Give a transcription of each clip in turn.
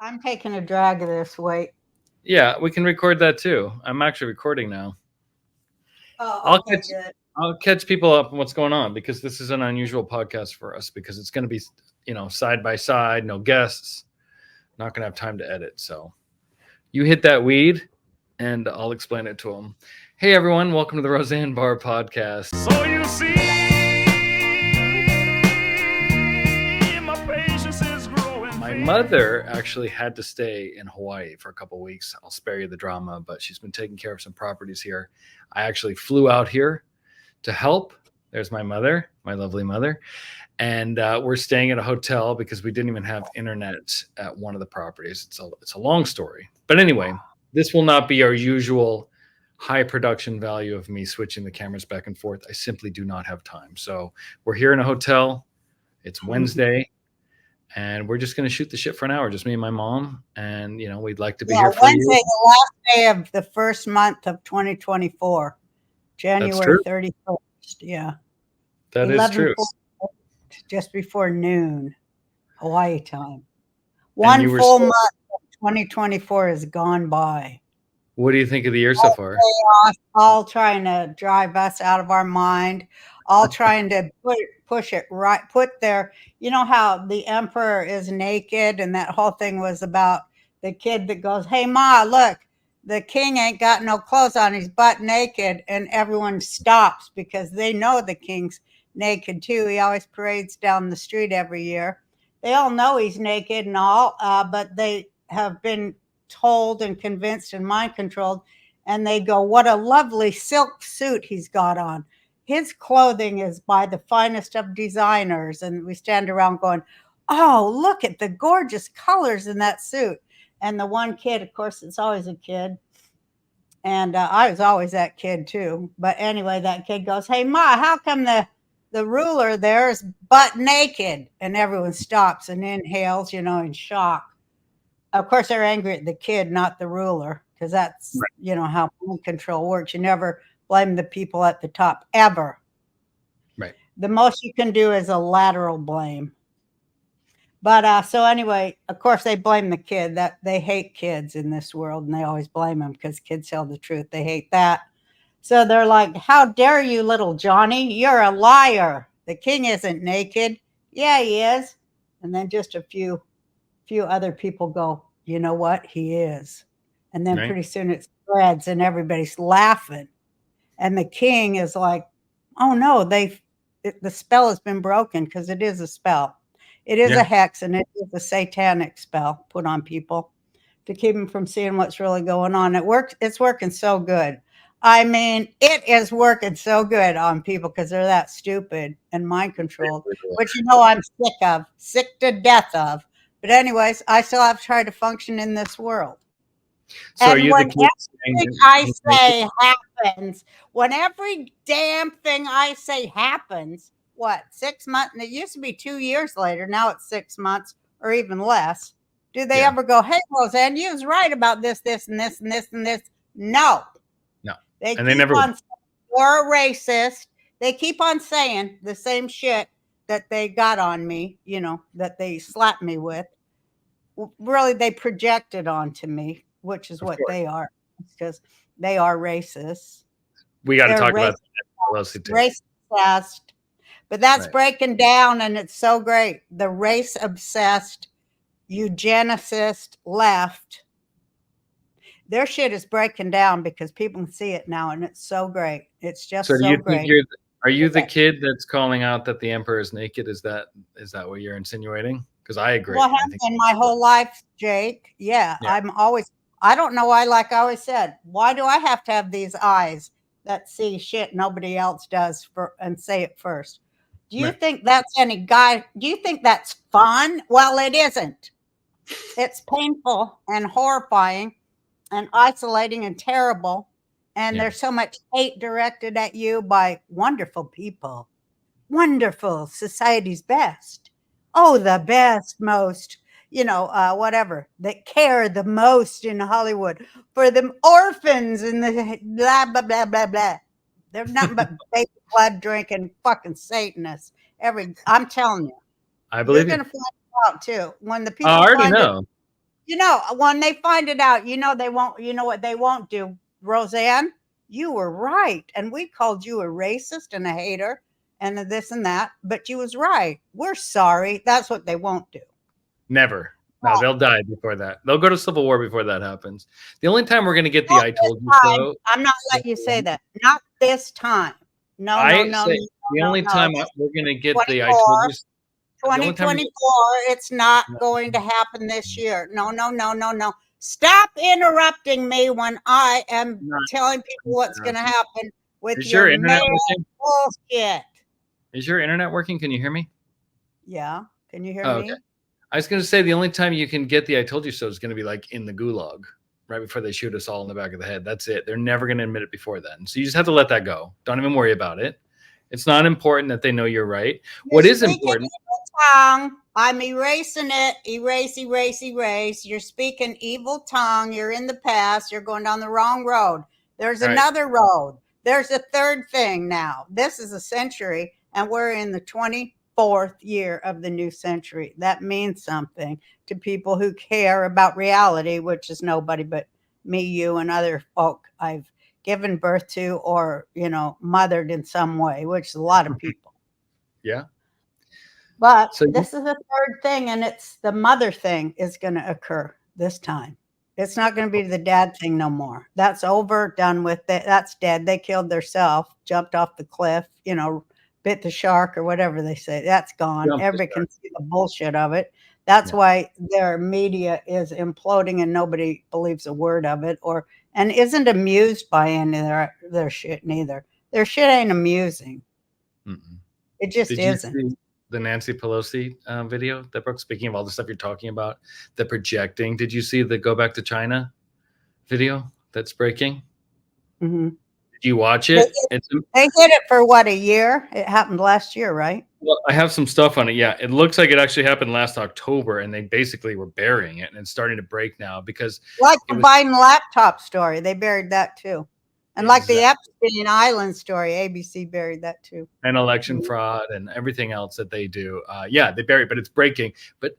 I'm taking a drag of this. Wait. Yeah, we can record that too. I'm actually recording now. Oh, okay, good. I'll catch people up on what's going on because this is an unusual podcast for us because it's going to be, side by side, no guests, not going to have time to edit. So you hit that weed and I'll explain it to them. Hey, everyone. Welcome to the Roseanne Barr podcast. So you see, my patience is growing. My mother actually had to stay in Hawaii for a couple of weeks. I'll spare you the drama, but she's been taking care of some properties here. I actually flew out here to help. There's my mother, my lovely mother. And we're staying at a hotel because we didn't even have internet at one of the properties. It's a long story. But anyway, this will not be our usual high production value of me switching the cameras back and forth. I simply do not have time. So we're here in a hotel. It's Wednesday. And we're just going to shoot the shit for an hour, just me and my mom. And, we'd like to be here for Wednesday, you. the last day of the first month of 2024, January 31st. Yeah. That is true. Just before noon, Hawaii time. One full month of 2024 has gone by. What do you think of the year so far? All trying to drive us out of our mind. All trying to push it right. You know how the emperor is naked, and that whole thing was about the kid that goes, "Hey, Ma, look, the king ain't got no clothes on. He's butt naked," and everyone stops because they know the king's naked too. He always parades down the street every year. They all know he's naked and all, but they have been told and convinced and mind controlled, and they go, "What a lovely silk suit he's got on. His clothing is by the finest of designers." And we stand around going, "Oh, look at the gorgeous colors in that suit." And the one kid, of course, it's always a kid. And I was always that kid too. But anyway, that kid goes, "Hey, Ma, how come the ruler there is butt naked?" And everyone stops and inhales, in shock. Of course, they're angry at the kid, not the ruler, because that's, how mind control works. You never blame the people at the top, ever. Right. The most you can do is a lateral blame. But so anyway, of course, they blame the kid. That they hate kids in this world, and they always blame them because kids tell the truth. They hate that. So they're like, "How dare you, little Johnny? You're a liar. The king isn't naked." "Yeah, he is." And then just a few other people go, "You know what? He is." And then pretty soon it spreads and everybody's laughing. And the king is like, "Oh no, the spell has been broken," because it is a spell. It is a hex, and it is a satanic spell put on people to keep them from seeing what's really going on. It works. It's working so good. I mean, it is working so good on people because they're that stupid and mind controlled, which I'm sick to death of. But anyways, I still have to try to function in this world. So and are you when the everything I say happens, when every damn thing I say happens, 6 months? And it used to be 2 years later. Now it's 6 months or even less. Do they ever go, "Hey, Roseanne, you was right about this, this, and this, and this, and this"? No. They never. You're a racist. They keep on saying the same shit that they got on me, that they slapped me with. Really, they project it onto me, which is what they are, because they are racists. We got to talk about that. Race-obsessed. But that's breaking down, and it's so great. The race-obsessed eugenicist left, their shit is breaking down because people can see it now, and it's so great. It's just so great. Are you the kid that's calling out that the emperor is naked? Is that what you're insinuating? Because I agree. Well, I think in my whole life, Jake. Yeah, I don't know why, like I always said, why do I have to have these eyes that see shit nobody else does and say it first? Do you think that's do you think that's fun? Well, it isn't. It's painful and horrifying and isolating and terrible. And there's so much hate directed at you by wonderful people. Wonderful, society's best. Oh, the best, most, whatever, that care the most in Hollywood for the orphans and the blah, blah, blah, blah, blah. They're nothing but baby blood drinking fucking Satanists. I'm telling you. I believe you're going to find out too. When the people I already know. You know, when they find it out, you know they won't. You know what they won't do, Roseanne? You were right, and we called you a racist and a hater, and a this and that. But you was right. We're sorry. That's what they won't do. Never. No, they'll die before that. They'll go to civil war before that happens. The only time we're going to get the Not I this told you time. so. I'm not letting you say that. Not this time. No, no, I no, say no, the no, only no. time This we're going to get the I 24, told you. The only time 2024. It's not No. going to happen this year. No, no, no, no, no. Stop interrupting me when I am Not telling people what's going to happen with Is your your internet male working? bullshit. Is your internet working? Can you hear me? Yeah. Can you hear Oh, me? okay. I was going to say the only time you can get the I told you so is going to be like in the gulag, right before they shoot us all in the back of the head. That's it. They're never going to admit it before then. So you just have to let that go. Don't even worry about it. It's not important that they know you're right. What is important? Tongue. I'm erasing it. Erase, erase, erase. You're speaking evil tongue. You're in the past. You're going down the wrong road. There's All right. another road. There's a third thing now. This is a century, and we're in the 24th year of the new century. That means something to people who care about reality, which is nobody but me, you, and other folk I've given birth to or, you know, mothered in some way, which is a lot of people. Yeah. But So this is the third thing, and it's the mother thing is going to occur this time. It's not going to be the dad thing no more. That's over, done with. That's dead. They killed themselves, jumped off the cliff, you know, bit the shark or whatever they say. That's gone. Jumped the Everybody shark. can see the bullshit of it. That's Yeah. why their media is imploding and nobody believes a word of it and isn't amused by any of their shit neither. Their shit ain't amusing. Mm-mm. It just Did you isn't. see the Nancy Pelosi video that broke? Speaking of all the stuff you're talking about, the projecting. Did you see the Go Back to China video that's breaking? Mm-hmm. Did you watch it? They did it for what, a year? It happened last year, right? Well, I have some stuff on it. Yeah, it looks like it actually happened last October, and they basically were burying it, and it's starting to break now because like the Biden laptop story, they buried that too, and like the Epstein Island story, ABC buried that too, and election fraud and everything else that they do. Yeah, they bury it, but it's breaking. But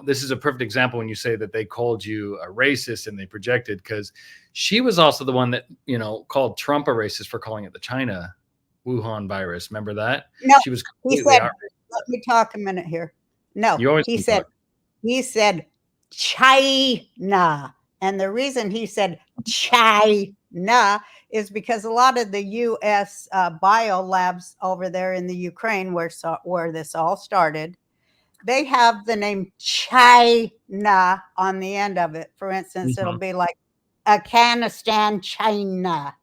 this is a perfect example when you say that they called you a racist and they projected, because she was also the one that called Trump a racist for calling it the China Wuhan virus. Remember that? No, she was he completely said, outraged. let me talk a minute here. No, You always he said China. And the reason he said China is because a lot of the U.S. Biolabs over there in the Ukraine, where this all started, they have the name China on the end of it. For instance, it'll be like Afghanistan, China.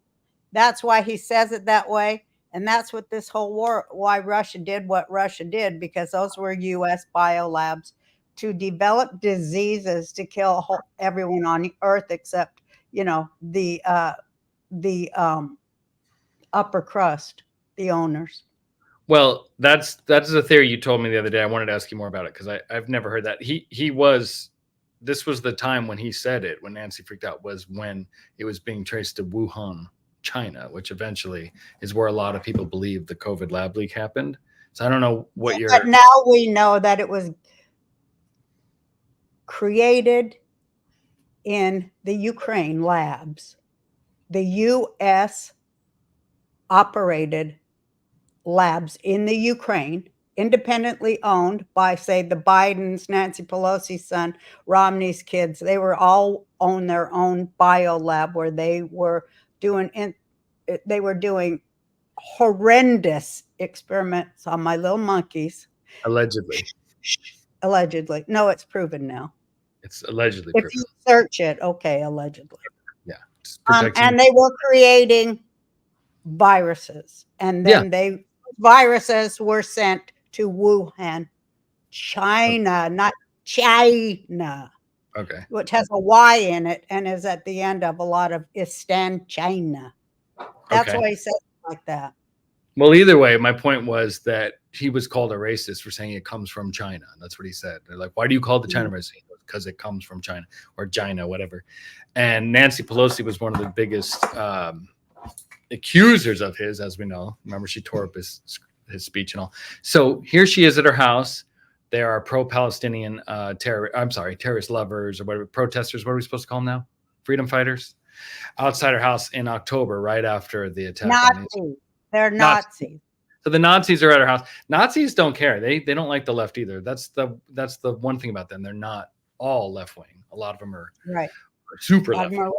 That's why he says it that way. And that's what this whole war, why Russia did what Russia did, because those were U.S. biolabs to develop diseases to kill everyone on the earth except, the upper crust, the owners. Well, that's a theory you told me the other day. I wanted to ask you more about it because I've never heard that. This was the time when he said it, when Nancy freaked out, was when it was being traced to Wuhan, China, which eventually is where a lot of people believe the COVID lab leak happened. So I don't know what you're. But now we know that it was created in the Ukraine labs. The U.S. operated labs in the Ukraine, independently owned by, say, the Bidens, Nancy Pelosi's son, Romney's kids. They were all own their own biolab where they were doing horrendous experiments on my little monkeys. Allegedly. Allegedly. No, it's proven now. It's allegedly if proven. you search it, okay, allegedly. Yeah. And they were creating viruses, and then viruses were sent to Wuhan, China, not China. Okay. Which has a Y in it and is at the end of a lot of Istan, China. That's why he said it like that. Well, either way, my point was that he was called a racist for saying it comes from China. That's what he said. They're like, why do you call it the China racist? Because it comes from China or China, whatever. And Nancy Pelosi was one of the biggest accusers of his, as we know. Remember, she tore up his speech and all. So here she is at her house. There are pro-Palestinian terrorist lovers or whatever, protesters. What are we supposed to call them now? Freedom fighters. Outside her house in October, right after the attack. Nazis. They're Nazis. So the Nazis are at her house. Nazis don't care. They don't like the left either. That's the one thing about them. They're not all left wing. A lot of them are super left wing.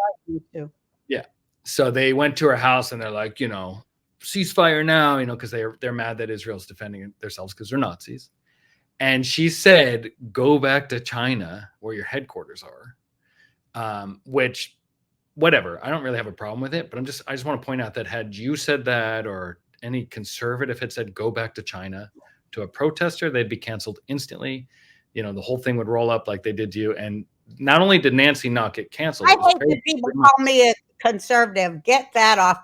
Too. Yeah. So they went to her house and they're like, ceasefire now, because they're mad that Israel's defending themselves because they're Nazis. And she said, go back to China where your headquarters are. Which, whatever. I don't really have a problem with it, but I just want to point out that had you said that, or any conservative had said, go back to China to a protester, they'd be canceled instantly. The whole thing would roll up like they did to you. And not only did Nancy not get canceled. I hate that people call me a conservative. Get that off.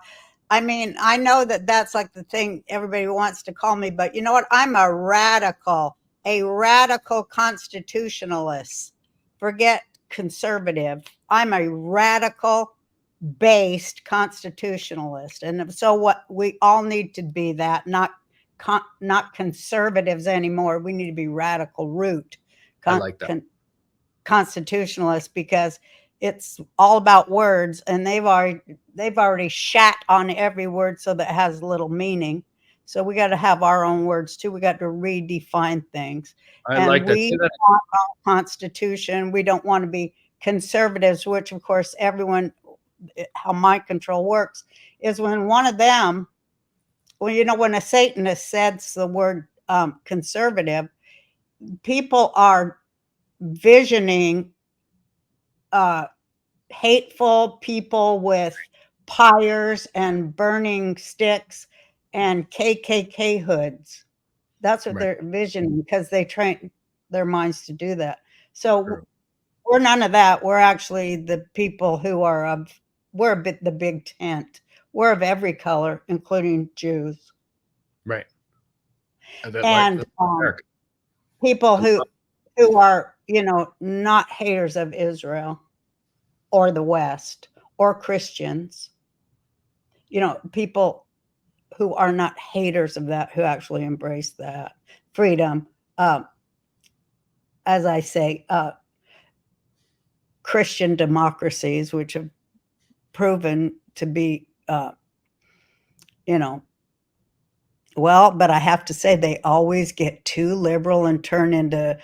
I mean, I know that that's like the thing everybody wants to call me, but you know what? I'm a radical constitutionalist. Forget conservative. I'm a radical based constitutionalist. And so what we all need to be that, not conservatives anymore. We need to be radical root I like that. constitutionalists, because it's all about words, and they've already shat on every word so that it has little meaning. So we got to have our own words too. We got to redefine things. I like that. We want our Constitution. We don't want to be conservatives, which of course how mind control works is when one of them, when a Satanist says the word conservative, people are visioning hateful people with pyres and burning sticks and KKK hoods. That's what they're visioning, because they train their minds to do that. So we're none of that. We're actually the people who are we're the big tent. We're of every color, including Jews. Right. And people who are, not haters of Israel or the West or Christians, people who are not haters of that, who actually embrace that freedom. As I say, Christian democracies, which have proven to be, but I have to say they always get too liberal and turn into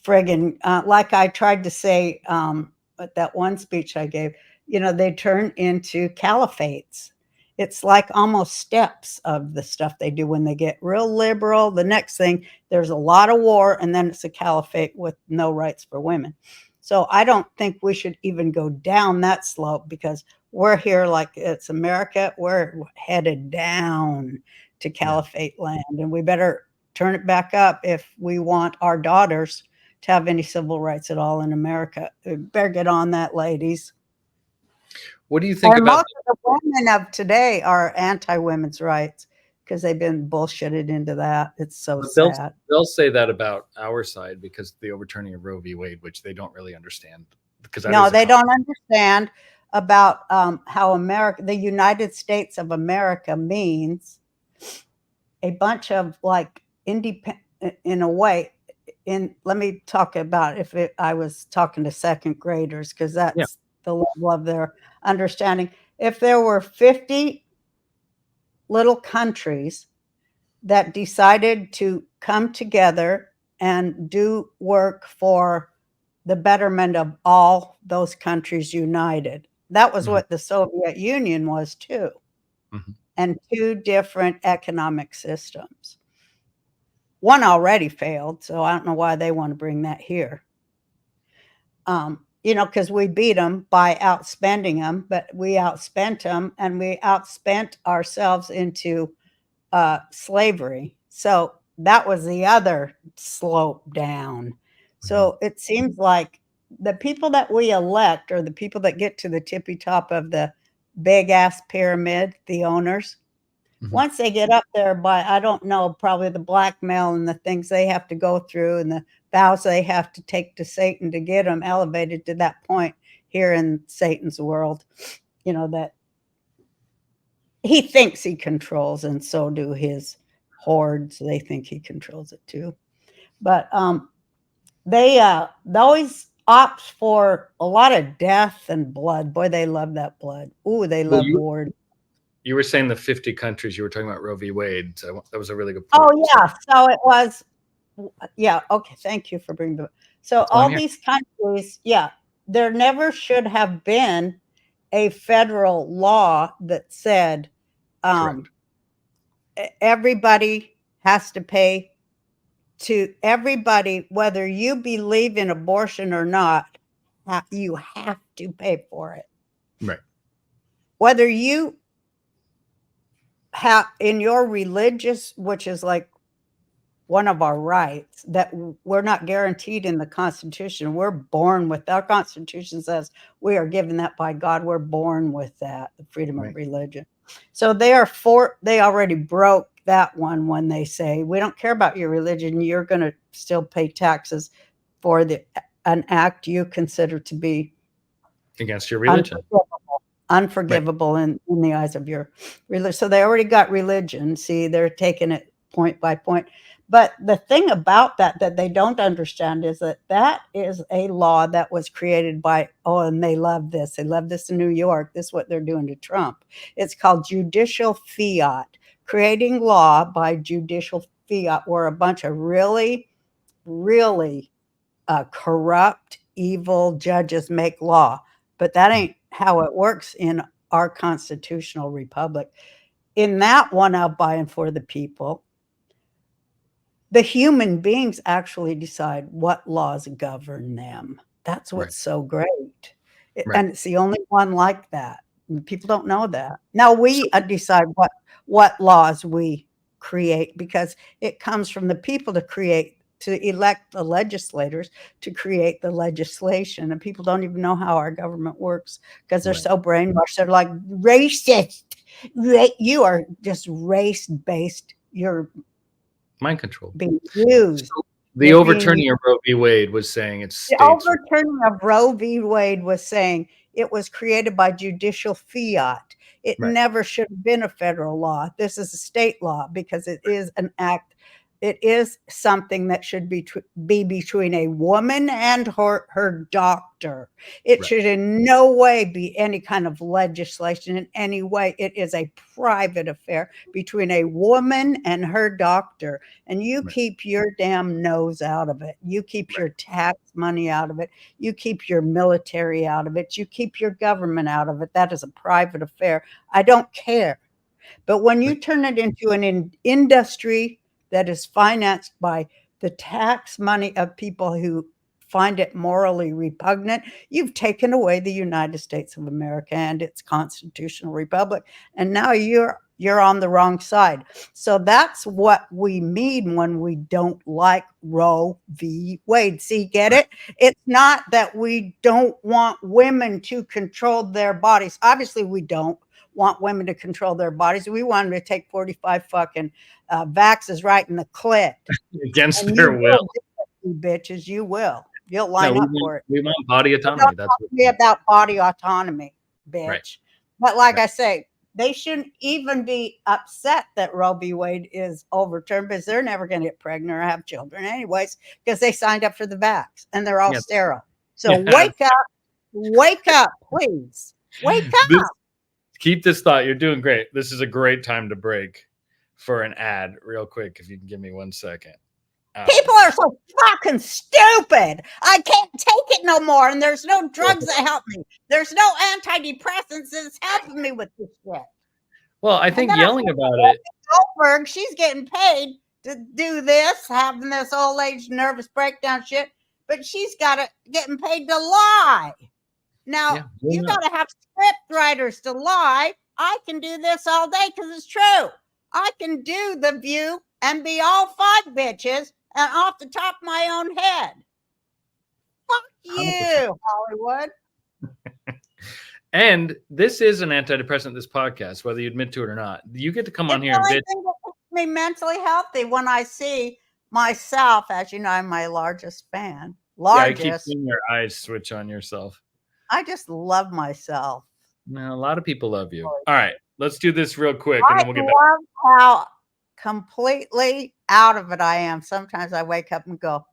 friggin', like I tried to say at that one speech I gave, they turn into caliphates. It's like almost steps of the stuff they do when they get real liberal. The next thing, there's a lot of war, and then it's a caliphate with no rights for women. So I don't think we should even go down that slope, because we're here like it's America. We're headed down to caliphate land, and we better turn it back up if we want our daughters to have any civil rights at all in America. We better get on that, ladies. What do you think about most of the women of today are anti-women's rights because they've been bullshitted into that. It's so sad. They'll say that about our side because of the overturning of Roe v. Wade, which they don't really understand. No, they don't understand about how the United States of America means a bunch of like independent, in a way. Let me talk about I was talking to second graders, because that's the level of their understanding. If there were 50 little countries that decided to come together and do work for the betterment of all those countries united, that was what the Soviet Union was too. And two different economic systems. One already failed, so I don't know why they want to bring that here. Because we beat them by outspending them, but we outspent them, and we outspent ourselves into slavery. So that was the other slope down. So it seems like the people that we elect are the people that get to the tippy top of the big ass pyramid, the owners. Once they get up there by, I don't know, probably the blackmail and the things they have to go through and the vows they have to take to Satan to get them elevated to that point here in Satan's world, that he thinks he controls, and so do his hordes. They think he controls it too. But they always opt for a lot of death and blood. Boy, they love that blood. Ooh, they Well, love war. you were saying the 50 countries. You were talking about Roe v. Wade. So that was a really good point. Oh yeah, so it was. Yeah, okay. Thank you for bringing it. So That's why I'm all here. these countries, yeah, there never should have been a federal law that said Correct. Everybody has to pay to everybody, whether you believe in abortion or not, you have to pay for it. Right. Whether you have in your religious, which is like one of our rights that we're not guaranteed in the Constitution. We're born with our Constitution says we are given that by God. We're born with that, the freedom of religion. So they already broke that one when they say we don't care about your religion. You're going to still pay taxes for an act you consider to be against your religion. Unforgivable in the eyes of your religion. So they already got religion. See, they're taking it point by point. But the thing about that they don't understand is that is a law that was created by, and they love this. They love this in New York. This is what they're doing to Trump. It's called judicial fiat, creating law by judicial fiat, where a bunch of really, really corrupt, evil judges make law. But that ain't how it works in our constitutional republic. In that one, out by and for the people, the human beings actually decide what laws govern them. That's what's so great. And it's the only one like that. People don't know that. Now we decide what laws we create, because it comes from the people to elect the legislators to create the legislation. And people don't even know how our government works because they're so brainwashed. They're like, racist. You are just race-based. You're mind control. Being used. So the overturning of Roe v. Wade was saying it's states. The overturning of Roe v. Wade was saying it was created by judicial fiat. It never should have been a federal law. This is a state law because it is an act. It is something that should be between a woman and her doctor. It should in no way be any kind of legislation in any way. It is a private affair between a woman and her doctor. And you keep your damn nose out of it. You keep your tax money out of it. You keep your military out of it. You keep your government out of it. That is a private affair. I don't care. But when you turn it into an industry that is financed by the tax money of people who find it morally repugnant, you've taken away the United States of America and its constitutional republic. And now you're on the wrong side. So that's what we mean when we don't like Roe v. Wade. See, get it? It's not that we don't want women to control their bodies. Obviously, we don't want women to control their bodies. We want them to take 45 fucking vaxes right in the clit. Against their will. You bitches, you will. You'll line up for it. We want body autonomy. That's what me about body autonomy, bitch. Right. But like I say, they shouldn't even be upset that Roe v. Wade is overturned because they're never going to get pregnant or have children anyways because they signed up for the vax and they're all sterile. So wake up, please. Wake up. Keep this thought. You're doing great. This is a great time to break for an ad real quick. If you can give me 1 second. People are so fucking stupid. I can't take it no more. And there's no drugs that help me. There's no antidepressants that's helping me with this shit. Well, I think yelling about it. Goldberg, she's getting paid to do this, having this old age nervous breakdown shit, but she's getting paid to lie. Now, you got to have script writers to lie. I can do this all day because it's true. I can do The View and be all 5 bitches and off the top of my own head. Fuck you, Hollywood. And this is an antidepressant, this podcast, whether you admit to it or not. You get to come on here and bitch. It makes me mentally healthy when I see myself. As you know, I'm my largest fan. I keep seeing your eyes switch on yourself. I just love myself. No, a lot of people love you. All right, let's do this real quick, and then we'll get back. I love how completely out of it I am. Sometimes I wake up and go,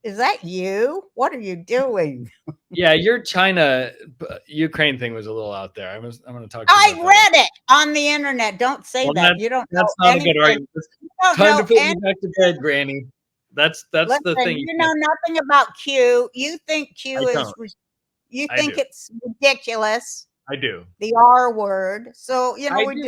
is that you? What are you doing? Yeah, your China Ukraine thing was a little out there. I'm going to talk to you I about that. read it on the internet. Don't say Well, that. You don't know that's not a anything. good argument. You don't Time to know put you anything. back to bed, Granny. That's the Listen, thing. you know nothing about Q. You think Q I is, don't. you I think do. it's ridiculous, I do. the R word. So, you know, I we do.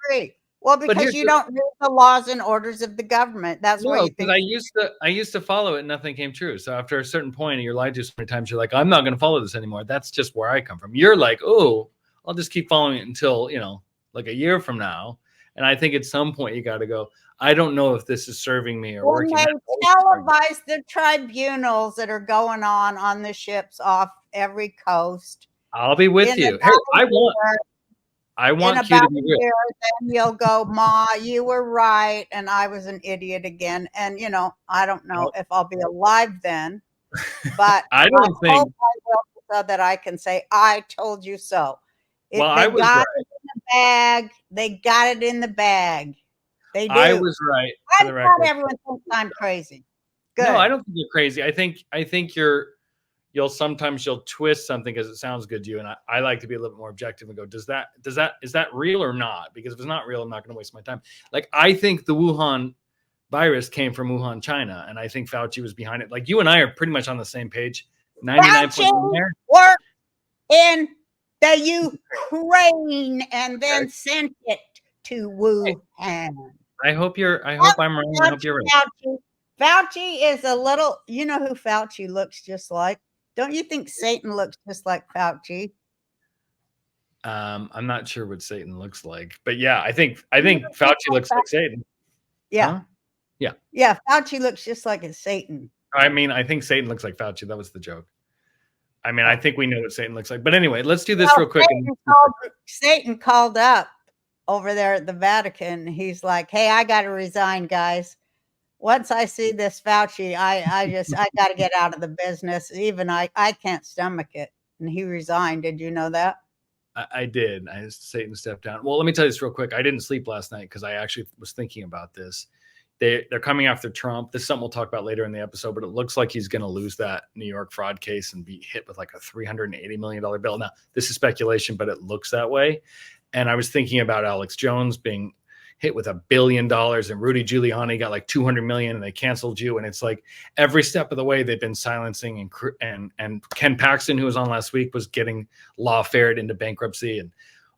disagree. Well, But because here's you the don't read the laws and orders of the government. That's why no, you because think. I used to follow it and nothing came true. So after a certain point, and you're lied to so many times, you're like, I'm not going to follow this anymore. That's just where I come from. You're like, oh, I'll just keep following it until, you know, like a year from now. And I think at some point you got to go, I don't know if this is serving me or When working. they televise the tribunals that are going on the ships off every coast. I'll be with in you. about Hey, a year, I in want Q about to a be real. year, then you'll go, Ma, you were right, and I was an idiot again. And you know, I don't know if I'll be alive then, but I don't hope think. I will, so that I can say I told you so. Well, They I was got right. it in the bag. They got it in the bag. They do. I was right. For I'm the glad record. everyone thinks I'm crazy. Good. No, I don't think you're crazy. I think you'll sometimes you'll twist something because it sounds good to you. And I like to be a little bit more objective and go, is that real or not? Because if it's not real, I'm not going to waste my time. Like, I think the Wuhan virus came from Wuhan, China. And I think Fauci was behind it. Like, you and I are pretty much on the same page. 99 Fauci there. worked in the Ukraine and then sent it to Wuhan. I hope I'm wrong. I hope you're right. Fauci is a little, you know who Fauci looks just like? Don't you think Satan looks just like Fauci? I'm not sure what Satan looks like, but yeah, I think Fauci looks like Satan. Yeah. Huh? Yeah. Yeah, Fauci looks just like a Satan. I mean, I think Satan looks like Fauci. That was the joke. I mean, I think we know what Satan looks like. But anyway, let's do this real quick. Satan called up over there at the Vatican. He's like, hey, I got to resign, guys. Once I see this Fauci, I got to get out of the business. Even I can't stomach it. And he resigned. Did you know that? I did. Satan stepped down. Well, let me tell you this real quick. I didn't sleep last night because I actually was thinking about this. They're coming after Trump. This is something we'll talk about later in the episode, but it looks like he's going to lose that New York fraud case and be hit with like a $380 million bill. Now, this is speculation, but it looks that way. And I was thinking about Alex Jones being hit with $1 billion and Rudy Giuliani got like 200 million and they canceled you. And it's like every step of the way they've been silencing and Ken Paxton, who was on last week, was getting lawfared into bankruptcy and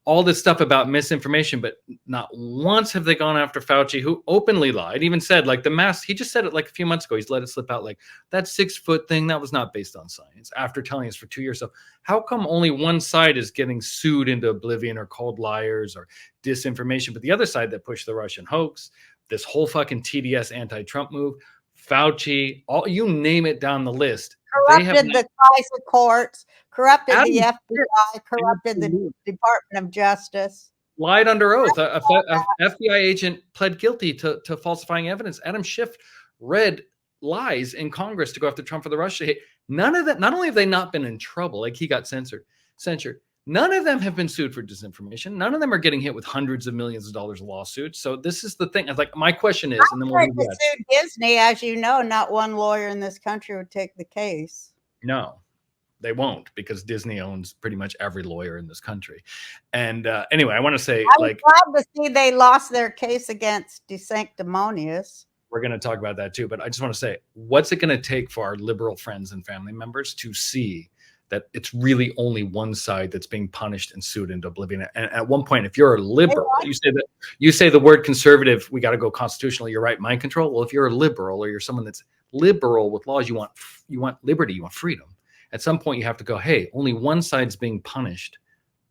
all this stuff about misinformation, but not once have they gone after Fauci, who openly lied, even said like the mask. He just said it like a few months ago. He's let it slip out like that 6 foot thing that was not based on science after telling us for 2 years. So how come only one side is getting sued into oblivion or called liars or disinformation, but the other side that pushed the Russian hoax, this whole fucking TDS anti-Trump move, Fauci, all you name it down the list. Corrupted the Kaiser courts, corrupted the FBI, corrupted the Department of Justice. Lied under oath. A FBI agent pled guilty to falsifying evidence. Adam Schiff read lies in Congress to go after Trump for the Russia hate. None of that. Not only have they not been in trouble, like he got censored. None of them have been sued for disinformation. None of them are getting hit with hundreds of millions of dollars of lawsuits. So this is the thing. Like my question is, and then we'll sue Disney, as you know, not one lawyer in this country would take the case. No, they won't, because Disney owns pretty much every lawyer in this country. And anyway, I want to say, I'm glad to see they lost their case against De Sanctimonious. We're going to talk about that too, but I just want to say, what's it going to take for our liberal friends and family members to see that it's really only one side that's being punished and sued into oblivion? And at one point, if you're a liberal, you say the word conservative, we got to go constitutional. You're right, mind control. Well, if you're a liberal or you're someone that's liberal with laws, you want liberty, you want freedom. At some point, you have to go, hey, only one side's being punished.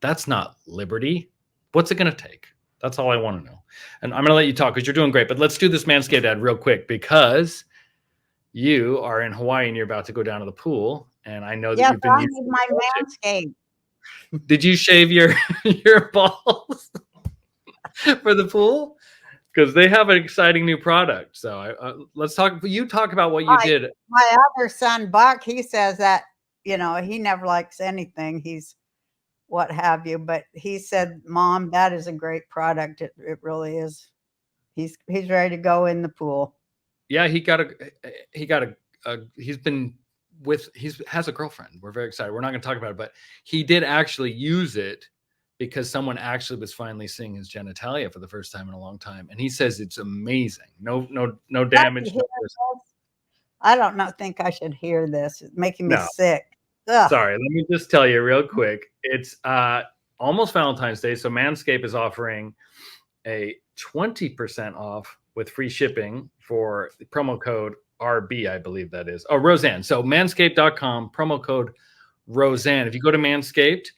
That's not liberty. What's it going to take? That's all I want to know. And I'm going to let you talk because you're doing great. But let's do this Manscaped ad real quick, because you are in Hawaii and you're about to go down to the pool. And I know that you've been using my Manscaped. Did you shave your balls for the pool? Because they have an exciting new product. So let's talk. You talk about what you did. My other son, Buck, he says that, he never likes anything. He's what have you. But he said, Mom, that is a great product. It really is. He's ready to go in the pool. Yeah, he has a girlfriend. We're very excited. We're not going to talk about it, but he did actually use it because someone actually was finally seeing his genitalia for the first time in a long time, and he says it's amazing. No damage. No I don't think I should hear this. It's making me No. sick. Ugh. Sorry, let me just tell you real quick. It's almost Valentine's Day, so Manscaped is offering a 20% off with free shipping for the promo code RB, I believe that is. Oh, Roseanne. So manscaped.com, promo code Roseanne. If you go to Manscaped,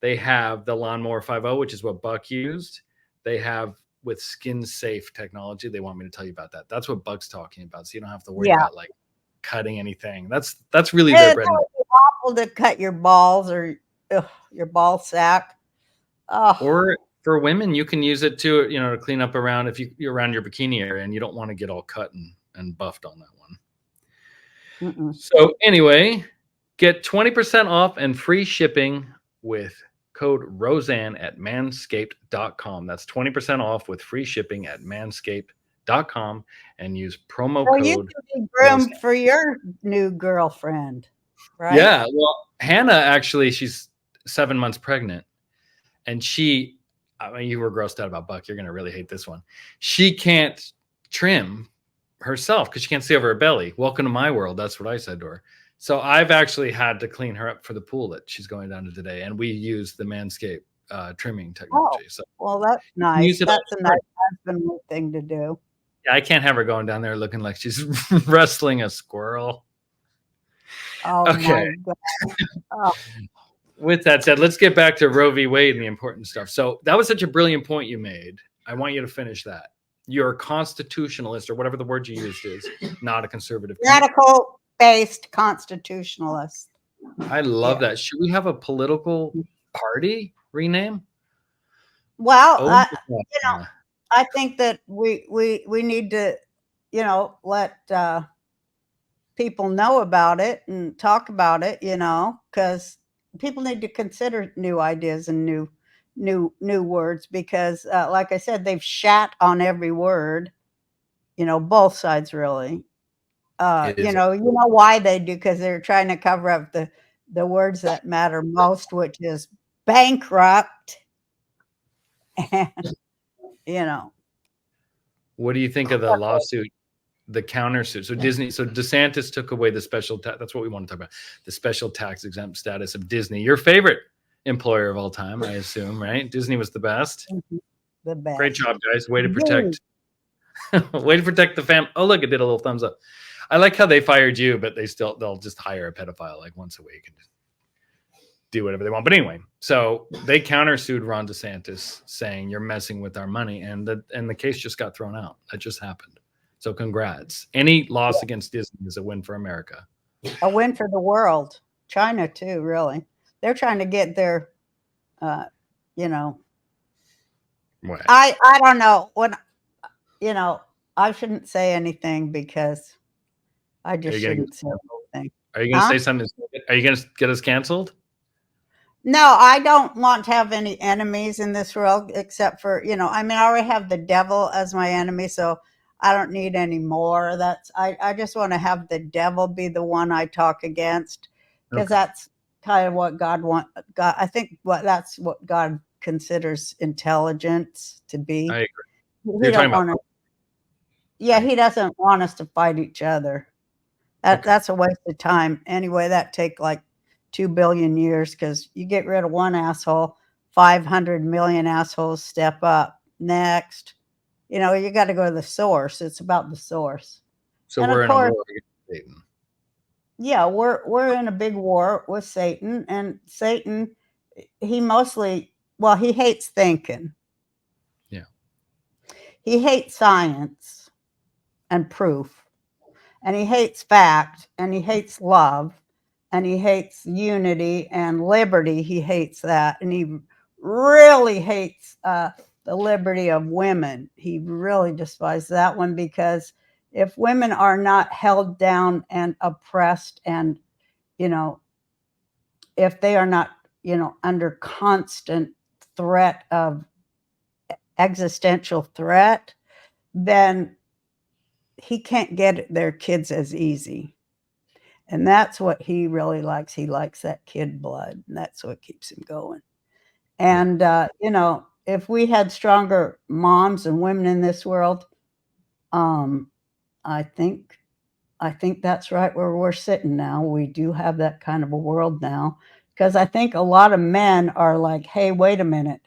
they have the Lawnmower 5.0, which is what Buck used. They have with skin safe technology. They want me to tell you about that. That's what Buck's talking about. So you don't have to worry about like cutting anything. That's really their bread. It's awful to cut your balls or your ball sack. Or for women, you can use it to, to clean up around you're around your bikini area and you don't want to get all cut and buffed on that one. Mm-mm. So anyway, get 20% off and free shipping with code Roseanne at manscaped.com. That's 20% off with free shipping at manscaped.com and use promo code. You can be groomed for your new girlfriend, right? Yeah. Well, Hannah, actually, she's 7 months pregnant. And you were grossed out about Buck. You're going to really hate this one. She can't trim herself because she can't see over her belly. Welcome to my world. That's what I said to her. So I've actually had to clean her up for the pool that she's going down to today. And we use the Manscaped trimming technology. So well, that's nice. That's a nice husband thing to do. Yeah, I can't have her going down there looking like she's wrestling a squirrel. Oh, okay. My God. With that said, let's get back to Roe v. Wade and the important stuff. So that was such a brilliant point you made. I want you to finish that. You're a constitutionalist, or whatever the word you used is, not a conservative. Radical-based constitutionalist. I love that. Should we have a political party rename? Well, I think that we need to, let people know about it and talk about it, because people need to consider new ideas and new words because, like I said, they've shat on every word, both sides really. You know why they do, because they're trying to cover up the words that matter most, which is bankrupt. And, What do you think of the lawsuit, the countersuit? So DeSantis took away the special tax. That's what we want to talk about. The special tax exempt status of Disney, your favorite employer of all time, I assume, right? Disney was the best. The best. Great job, guys. Way to protect. Way to protect the fam. Oh, look, it did a little thumbs up. I like how they fired you, but they'll just hire a pedophile like once a week and just do whatever they want. But anyway, so they countersued Ron DeSantis saying you're messing with our money, and the case just got thrown out. That just happened. So congrats. Any loss against Disney is a win for America. A win for the world. China too, really. They're trying to get their, What? I don't know. I shouldn't say anything because I just shouldn't say anything. Are you going to say something? Are you going to get us canceled? No, I don't want to have any enemies in this world except for, I already have the devil as my enemy, so I don't need any more. I just want to have the devil be the one I talk against because that's kind of what God wants. God, I think that's what God considers intelligence to be. I agree. He doesn't want us to fight each other. That's a waste of time. Anyway, that take like 2 billion years because you get rid of one asshole, 500 million assholes step up. Next, you got to go to the source. It's about the source. So we're in a war against Satan. Yeah, we're in a big war with Satan, and Satan, he hates thinking. Yeah. He hates science and proof, and he hates fact, and he hates love, and he hates unity and liberty. He hates that, and he really hates the liberty of women. He really despises that one because if women are not held down and oppressed and, if they are not, under constant threat of existential threat, then he can't get their kids as easy. And that's what he really likes. He likes that kid blood, and that's what keeps him going. And, if we had stronger moms and women in this world, um, I think I think that's right where we're sitting now. We do have that kind of a world now, because I think a lot of men are like, "Hey, wait a minute.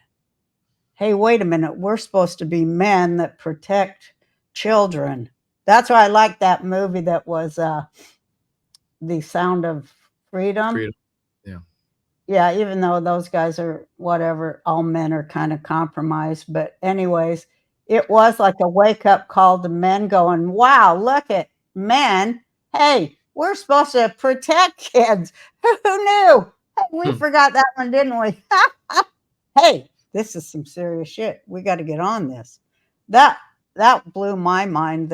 Hey, wait a minute. We're supposed to be men that protect children." That's why I like that movie that was, The Sound of Freedom. Freedom. Yeah. Yeah, even though those guys are whatever, all men are kind of compromised. But anyways, it was like a wake up call to men going, wow, look at men. Hey, we're supposed to protect kids. Who knew? Hey, we Hmm. forgot that one, didn't we? Hey, this is some serious shit. We got to get on this. That that blew my mind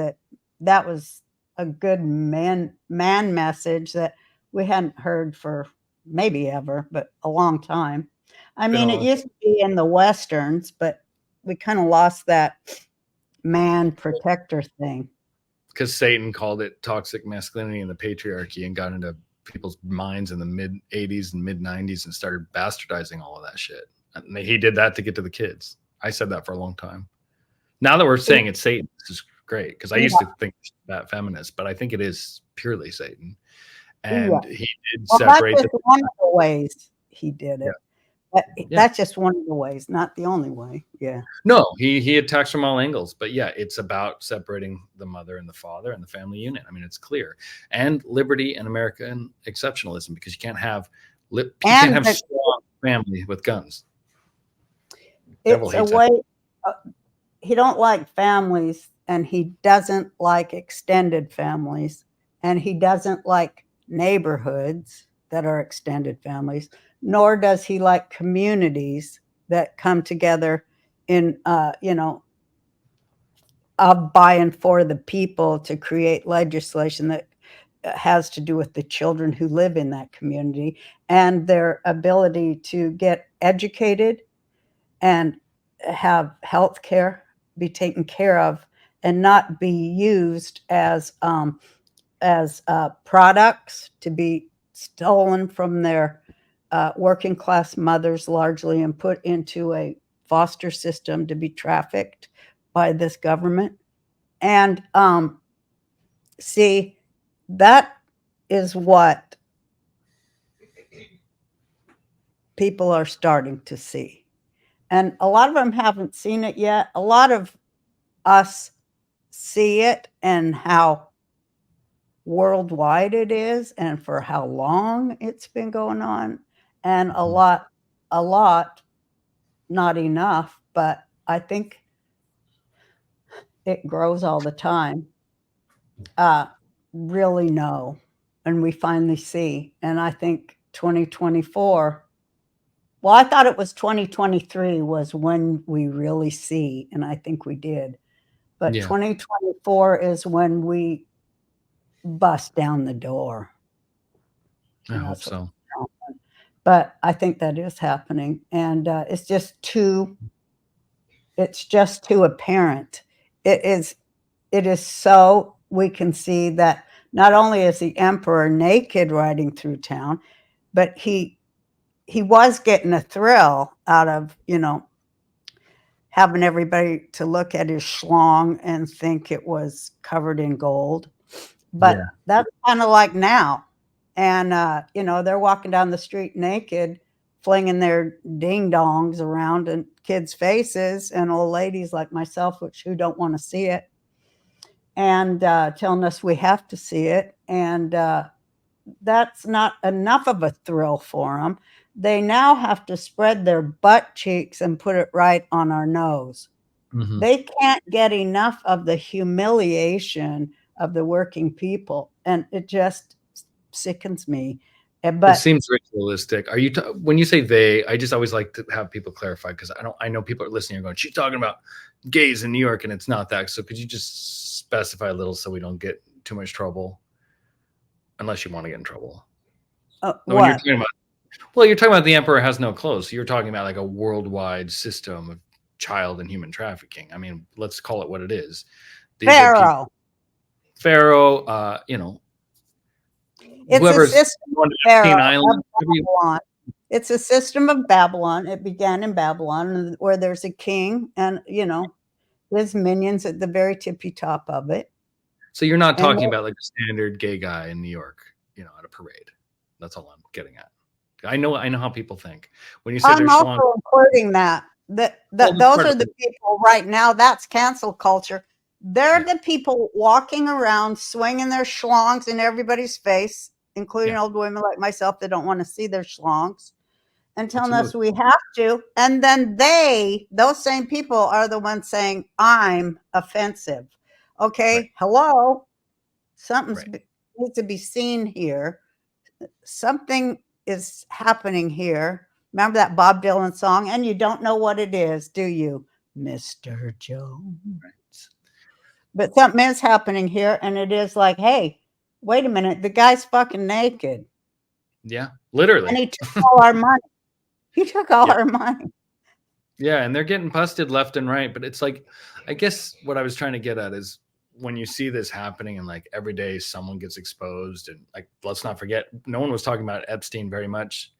that was a good man message that we hadn't heard for maybe ever, but a long time. I Been a mean, it long used to be in the westerns, but we kind of lost that man protector thing. because Satan called it toxic masculinity and the patriarchy and got into people's minds in the mid 80s and mid 90s and started bastardizing all of that shit. And he did that to get to the kids. I said that for a long time. Now that we're saying it's Satan, this is great, because I used to think that feminist, but I think it is purely Satan. And Yeah. he did Well, that's separate just one of the ways he did Yeah. it. But Yeah. that's just one of the ways, not the only way. Yeah. No, he attacks from all angles, but yeah, it's about separating the mother and the father and the family unit. I mean, it's clear. And liberty and American exceptionalism, because you can't have strong family with guns. Devil It's a hates way. He don't like families, and he doesn't like extended families, and he doesn't like neighborhoods that are extended families, nor does he like communities that come together in of by and for the people to create legislation that has to do with the children who live in that community and their ability to get educated and have health care, be taken care of, and not be used as products to be stolen from their working class mothers largely and put into a foster system to be trafficked by this government. And see, that is what people are starting to see. And a lot of them haven't seen it yet. A lot of us see it and how worldwide it is and for how long it's been going on. And a lot, not enough, but I think it grows all the time. Really know. And we finally see. And I think 2024, well, I thought it was 2023 was when we really see, and I think we did. But Yeah. 2024 is when we bust down the door. I And hope that's what so. but I think that is happening, and it's just too apparent. It is it is so we can see that not only is the emperor naked riding through town, but he was getting a thrill out of, having everybody to look at his schlong and think it was covered in gold. But Yeah. that's kind of like now. And, they're walking down the street naked, flinging their ding dongs around in kids' faces and old ladies like myself, who don't want to see it, and telling us we have to see it. And that's not enough of a thrill for them. They now have to spread their butt cheeks and put it right on our nose. Mhm. They can't get enough of the humiliation of the working people, and it just sickens me. It But seems ritualistic. Are you when you say they? I just always like to have people clarify, because I know people are listening and going, "She's talking about gays in New York," and it's not that. So could you just specify a little so we don't get too much trouble, unless you want to get in trouble? When you're what? talking about, well, you're talking about the emperor has no clothes. So you're talking about like a worldwide system of child and human trafficking. I mean, let's call it what it is. These are people, Pharaoh. you know, It's a whoever's system on of Pharaoh, Epstein of Island. Babylon. It's a system of Babylon. It began in Babylon, where there's a king and, his minions at the very tippy top of it. So you're not And talking about like a standard gay guy in New York, at a parade. That's all I'm getting at. I know how people think. When you say I'm they're also schlong, including that. well, Those that's part are of the it. people right now. That's cancel culture. They're Yeah. the people walking around swinging their schlongs in everybody's face, including Yeah. old women like myself that don't want to see their schlongs, and telling us Absolutely. we have to. And then those same people are the ones saying, I'm offensive. Okay, Right. hello. Something's Right. needs to be seen here. Something is happening here. Remember that Bob Dylan song? And you don't know what it is, do you, Mr. Jones? Right. But something is happening here, and it is like, hey, wait a minute, the guy's fucking naked. Yeah, literally. And he took all our money. He took all Yeah. our money. Yeah, and they're getting busted left and right. But it's like, I guess what I was trying to get at is when you see this happening and like every day someone gets exposed, and like, let's not forget, no one was talking about Epstein very much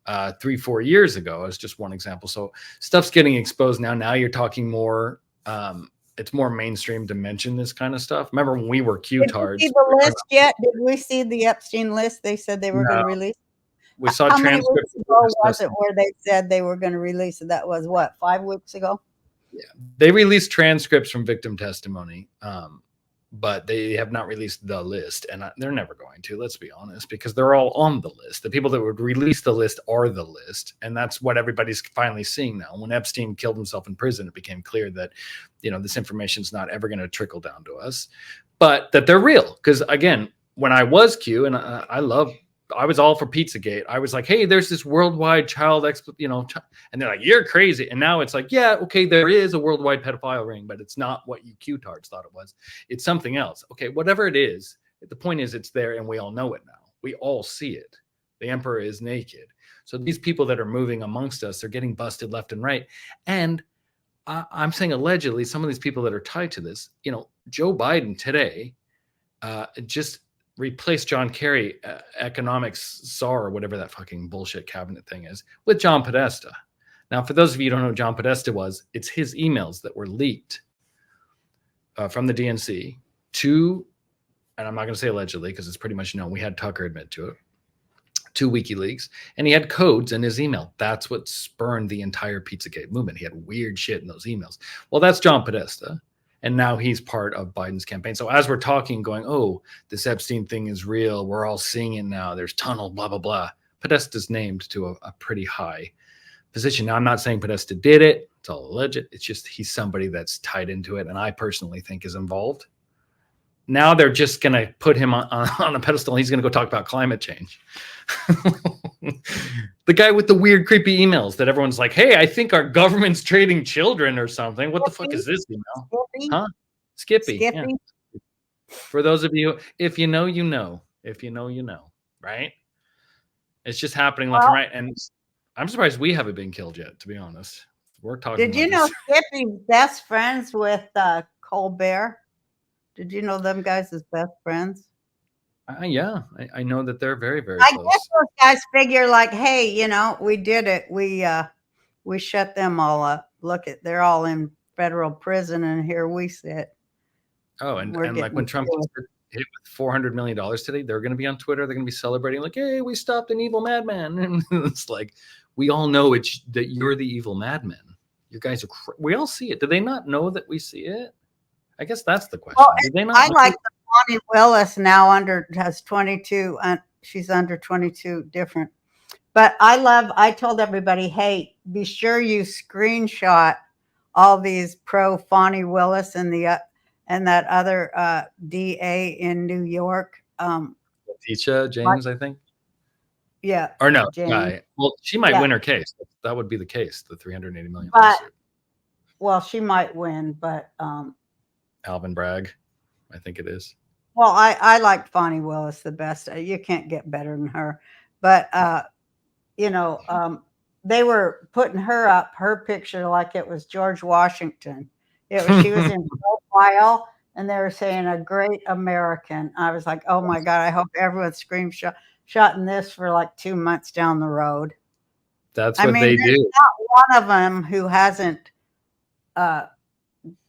3-4 years ago as just one example. So stuff's getting exposed now. Now you're talking more. It's more mainstream to mention this kind of stuff. Remember when we were Did you Q-tards? see the list yet? Did we see the Epstein list they said they were going No, to release? we saw How many transcripts. weeks ago was it where they said they were going to release it? That was what, 5 weeks ago? Yeah, they released transcripts from victim testimony, but they have not released the list, and they're never going to. Let's be honest, because they're all on the list. The people that would release the list are the list, and that's what everybody's finally seeing now. When Epstein killed himself in prison, it became clear that this information is not ever going to trickle down to us, but that they're real. Because again, when I was Q, and I was all for Pizzagate. I was like, hey, there's this worldwide child, and they're like, you're crazy. And now it's like, yeah, okay, there is a worldwide pedophile ring, but it's not what you Q-tards thought it was. It's something else. Okay, whatever it is, the point is it's there and we all know it now. We all see it. The emperor is naked. So these people that are moving amongst us, they're getting busted left and right. And I'm saying allegedly, some of these people that are tied to this, Joe Biden today just replaced John Kerry, economics czar, or whatever that fucking bullshit cabinet thing is, with John Podesta. Now, for those of you who don't know who John Podesta was, it's his emails that were leaked from the DNC to, and I'm not going to say allegedly because it's pretty much known. We had Tucker admit to it, to WikiLeaks, and he had codes in his email. That's what spurned the entire Pizzagate movement. He had weird shit in those emails. Well, that's John Podesta. And now he's part of Biden's campaign. So as we're talking, going, oh, this Epstein thing is real. We're all seeing it now. There's tunnel, blah, blah, blah. Podesta's named to a pretty high position. Now, I'm not saying Podesta did it. It's all alleged. It's just he's somebody that's tied into it and I personally think is involved. Now they're just going to put him on a pedestal. And he's going to go talk about climate change. The guy with the weird, creepy emails that everyone's like, hey, I think our government's trading children or something. What the fuck is this email? Skippy? Huh? Skippy. Skippy? Yeah. For those of you, if you know, you know. If you know, you know. Right? It's just happening left and right. And I'm surprised we haven't been killed yet, to be honest. We're talking. Did you know Skippy's best friends with Colbert? Did you know them guys as best friends? Yeah, I know that they're very, very I close. guess those guys figure like, hey, we did it. We shut them all up. Look they're all in federal prison, and here we sit. Oh, and like when Trump hit with $400 million today, they're going to be on Twitter. They're going to be celebrating like, hey, we stopped an evil madman. And it's like, we all know that you're the evil madman. You guys are. We all see it. Do they not know that we see it? I guess that's the question. Well, Do they not? I like the Bonnie Willis now has 22. She's under 22 different. But I told everybody, hey, be sure you screenshot all these pro Fonnie Willis and that other DA in New York. Letitia James, I think. Yeah. Or no, James. well, she might win her case. That would be the case, the $380 million lawsuit. Well, she might win, but Alvin Bragg, I think it is. Well, I like Fonnie Willis the best. You can't get better than her. But they were putting her up, her picture, like it was George Washington. She was in profile, and they were saying a great American. I was like, oh my God, I hope everyone's screenshotting this for like 2 months down the road. That's I what mean, they there's do. not one of them who hasn't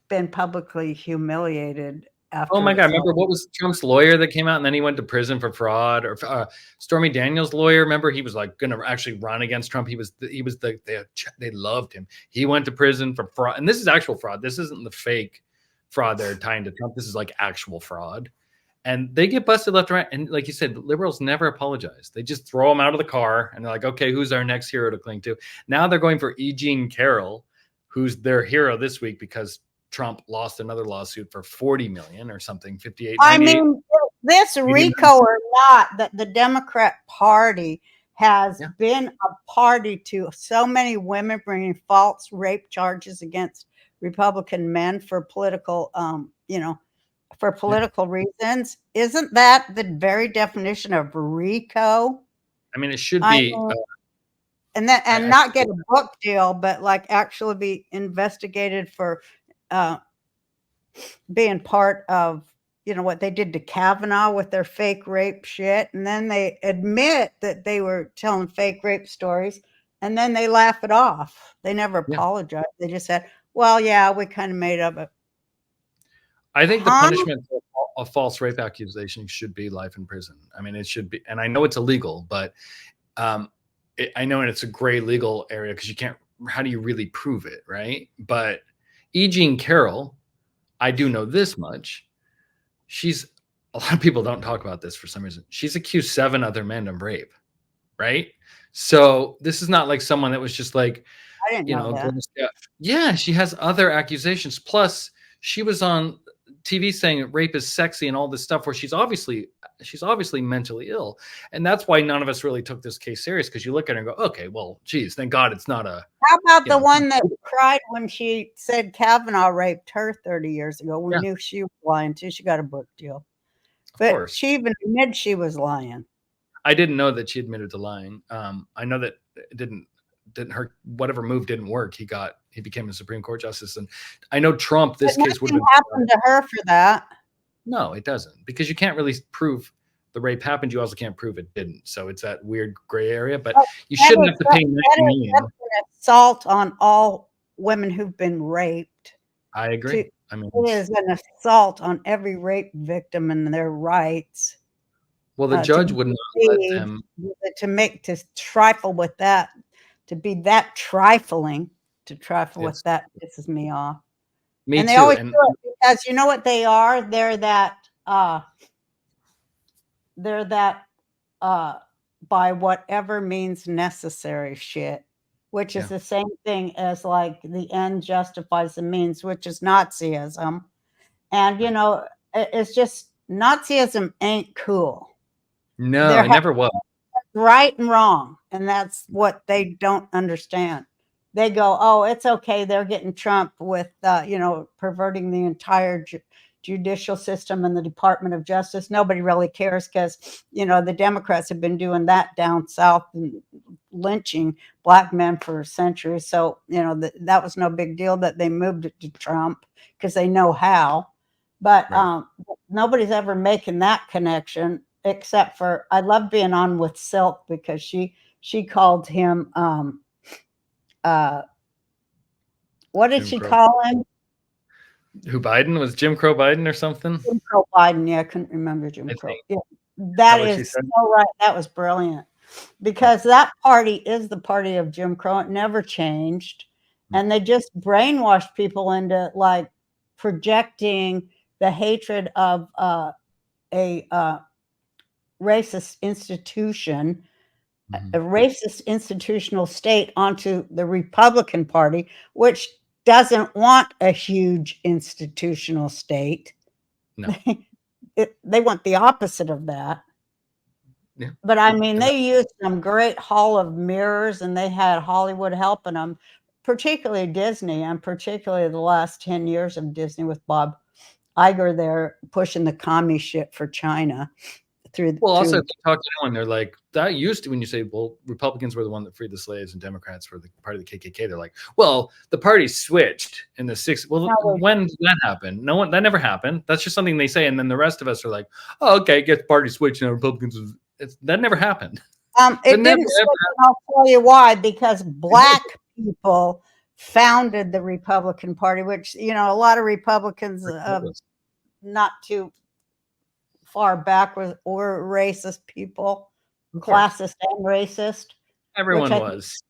been publicly humiliated after. Oh my God! Remember what was Trump's lawyer that came out and then he went to prison for fraud? Or Stormy Daniels' lawyer? Remember he was like going to actually run against Trump. They loved him. He went to prison for fraud, and this is actual fraud. This isn't the fake fraud they're tying to Trump. This is like actual fraud, and they get busted left and right. And like you said, liberals never apologize. They just throw them out of the car, and they're like, "Okay, who's our next hero to cling to?" Now they're going for E. Jean Carroll, who's their hero this week because Trump lost another lawsuit for 40 million or something, 58. I mean, this RICO or not, that the Democrat Party has been a party to so many women bringing false rape charges against Republican men for political, for political reasons. Isn't that the very definition of RICO? I mean, it should be. And not get a book deal, but like actually be investigated for being part of, what they did to Kavanaugh with their fake rape shit. And then they admit that they were telling fake rape stories, and then they laugh it off. They never apologize. They just said, well, yeah, we kind of made up it. I think the punishment for a false rape accusation should be life in prison. I mean, it should be, and I know it's illegal, but I know it's a gray legal area because you can't, how do you really prove it, right? But E. Jean Carroll, I do know this much. A lot of people don't talk about this for some reason. She's accused 7 other men of rape, right? So this is not like someone that was just like, I didn't know that. Yeah, she has other accusations. Plus, she was on TV saying that rape is sexy and all this stuff where she's obviously mentally ill. And that's why none of us really took this case serious, because you look at her and go, okay, well, geez, thank God it's not a... How about the one that cried when she said Kavanaugh raped her 30 years ago? We knew she was lying too. She got a book deal. But she even admitted she was lying. I didn't know that she admitted to lying. I know that it didn't hurt. Whatever move didn't work. He became a Supreme Court justice, and I know Trump. This case would have happened to her for that. No, it doesn't, because you can't really prove the rape happened. You also can't prove it didn't. So it's that weird gray area. But you shouldn't have to pay an assault on all women who've been raped. I agree. I mean, it is an assault on every rape victim and their rights. Well, the judge would not let them to trifle with that, to be that trifling, to trifle with that pisses me off. Me and too. They always do it because you know what they are? They're that by whatever means necessary shit, which is the same thing as like the end justifies the means, which is Nazism. And it's just Nazism ain't cool. No, it never was. Right and wrong. And that's what they don't understand. They go, oh, it's okay. They're getting Trump with, perverting the entire judicial system and the Department of Justice. Nobody really cares because, the Democrats have been doing that down south and lynching black men for centuries. So, that was no big deal that they moved it to Trump because they know how. But nobody's ever making that connection. Except for, I love being on with Silk because she called him, what did she call him? Who, Biden? Was Jim Crow Biden or something? Jim Crow Biden, yeah, I couldn't remember Jim Crow. Yeah, that is so right. That was brilliant. Because that party is the party of Jim Crow. It never changed. And they just brainwashed people into like projecting the hatred of a racist institution, a racist institutional state onto the Republican Party, which doesn't want a huge institutional state. No. They want the opposite of that. Yeah. But I mean, they used some great hall of mirrors, and they had Hollywood helping them, particularly Disney, and particularly the last 10 years of Disney with Bob Iger there pushing the commie shit for China Well, also, if you talk to anyone, they're like, that used to, when you say, well, Republicans were the one that freed the slaves and Democrats were the part of the KKK, they're like, well, the party switched in the 60s. Well, when did that happen? No one, that never happened. That's just something they say. And then the rest of us are like, oh, okay, get the party switched and Republicans. That never happened. It didn't switch, and I'll tell you why, because black people founded the Republican Party, which, you know, a lot of Republicans not too far back were racist people, classist and racist. Everyone was.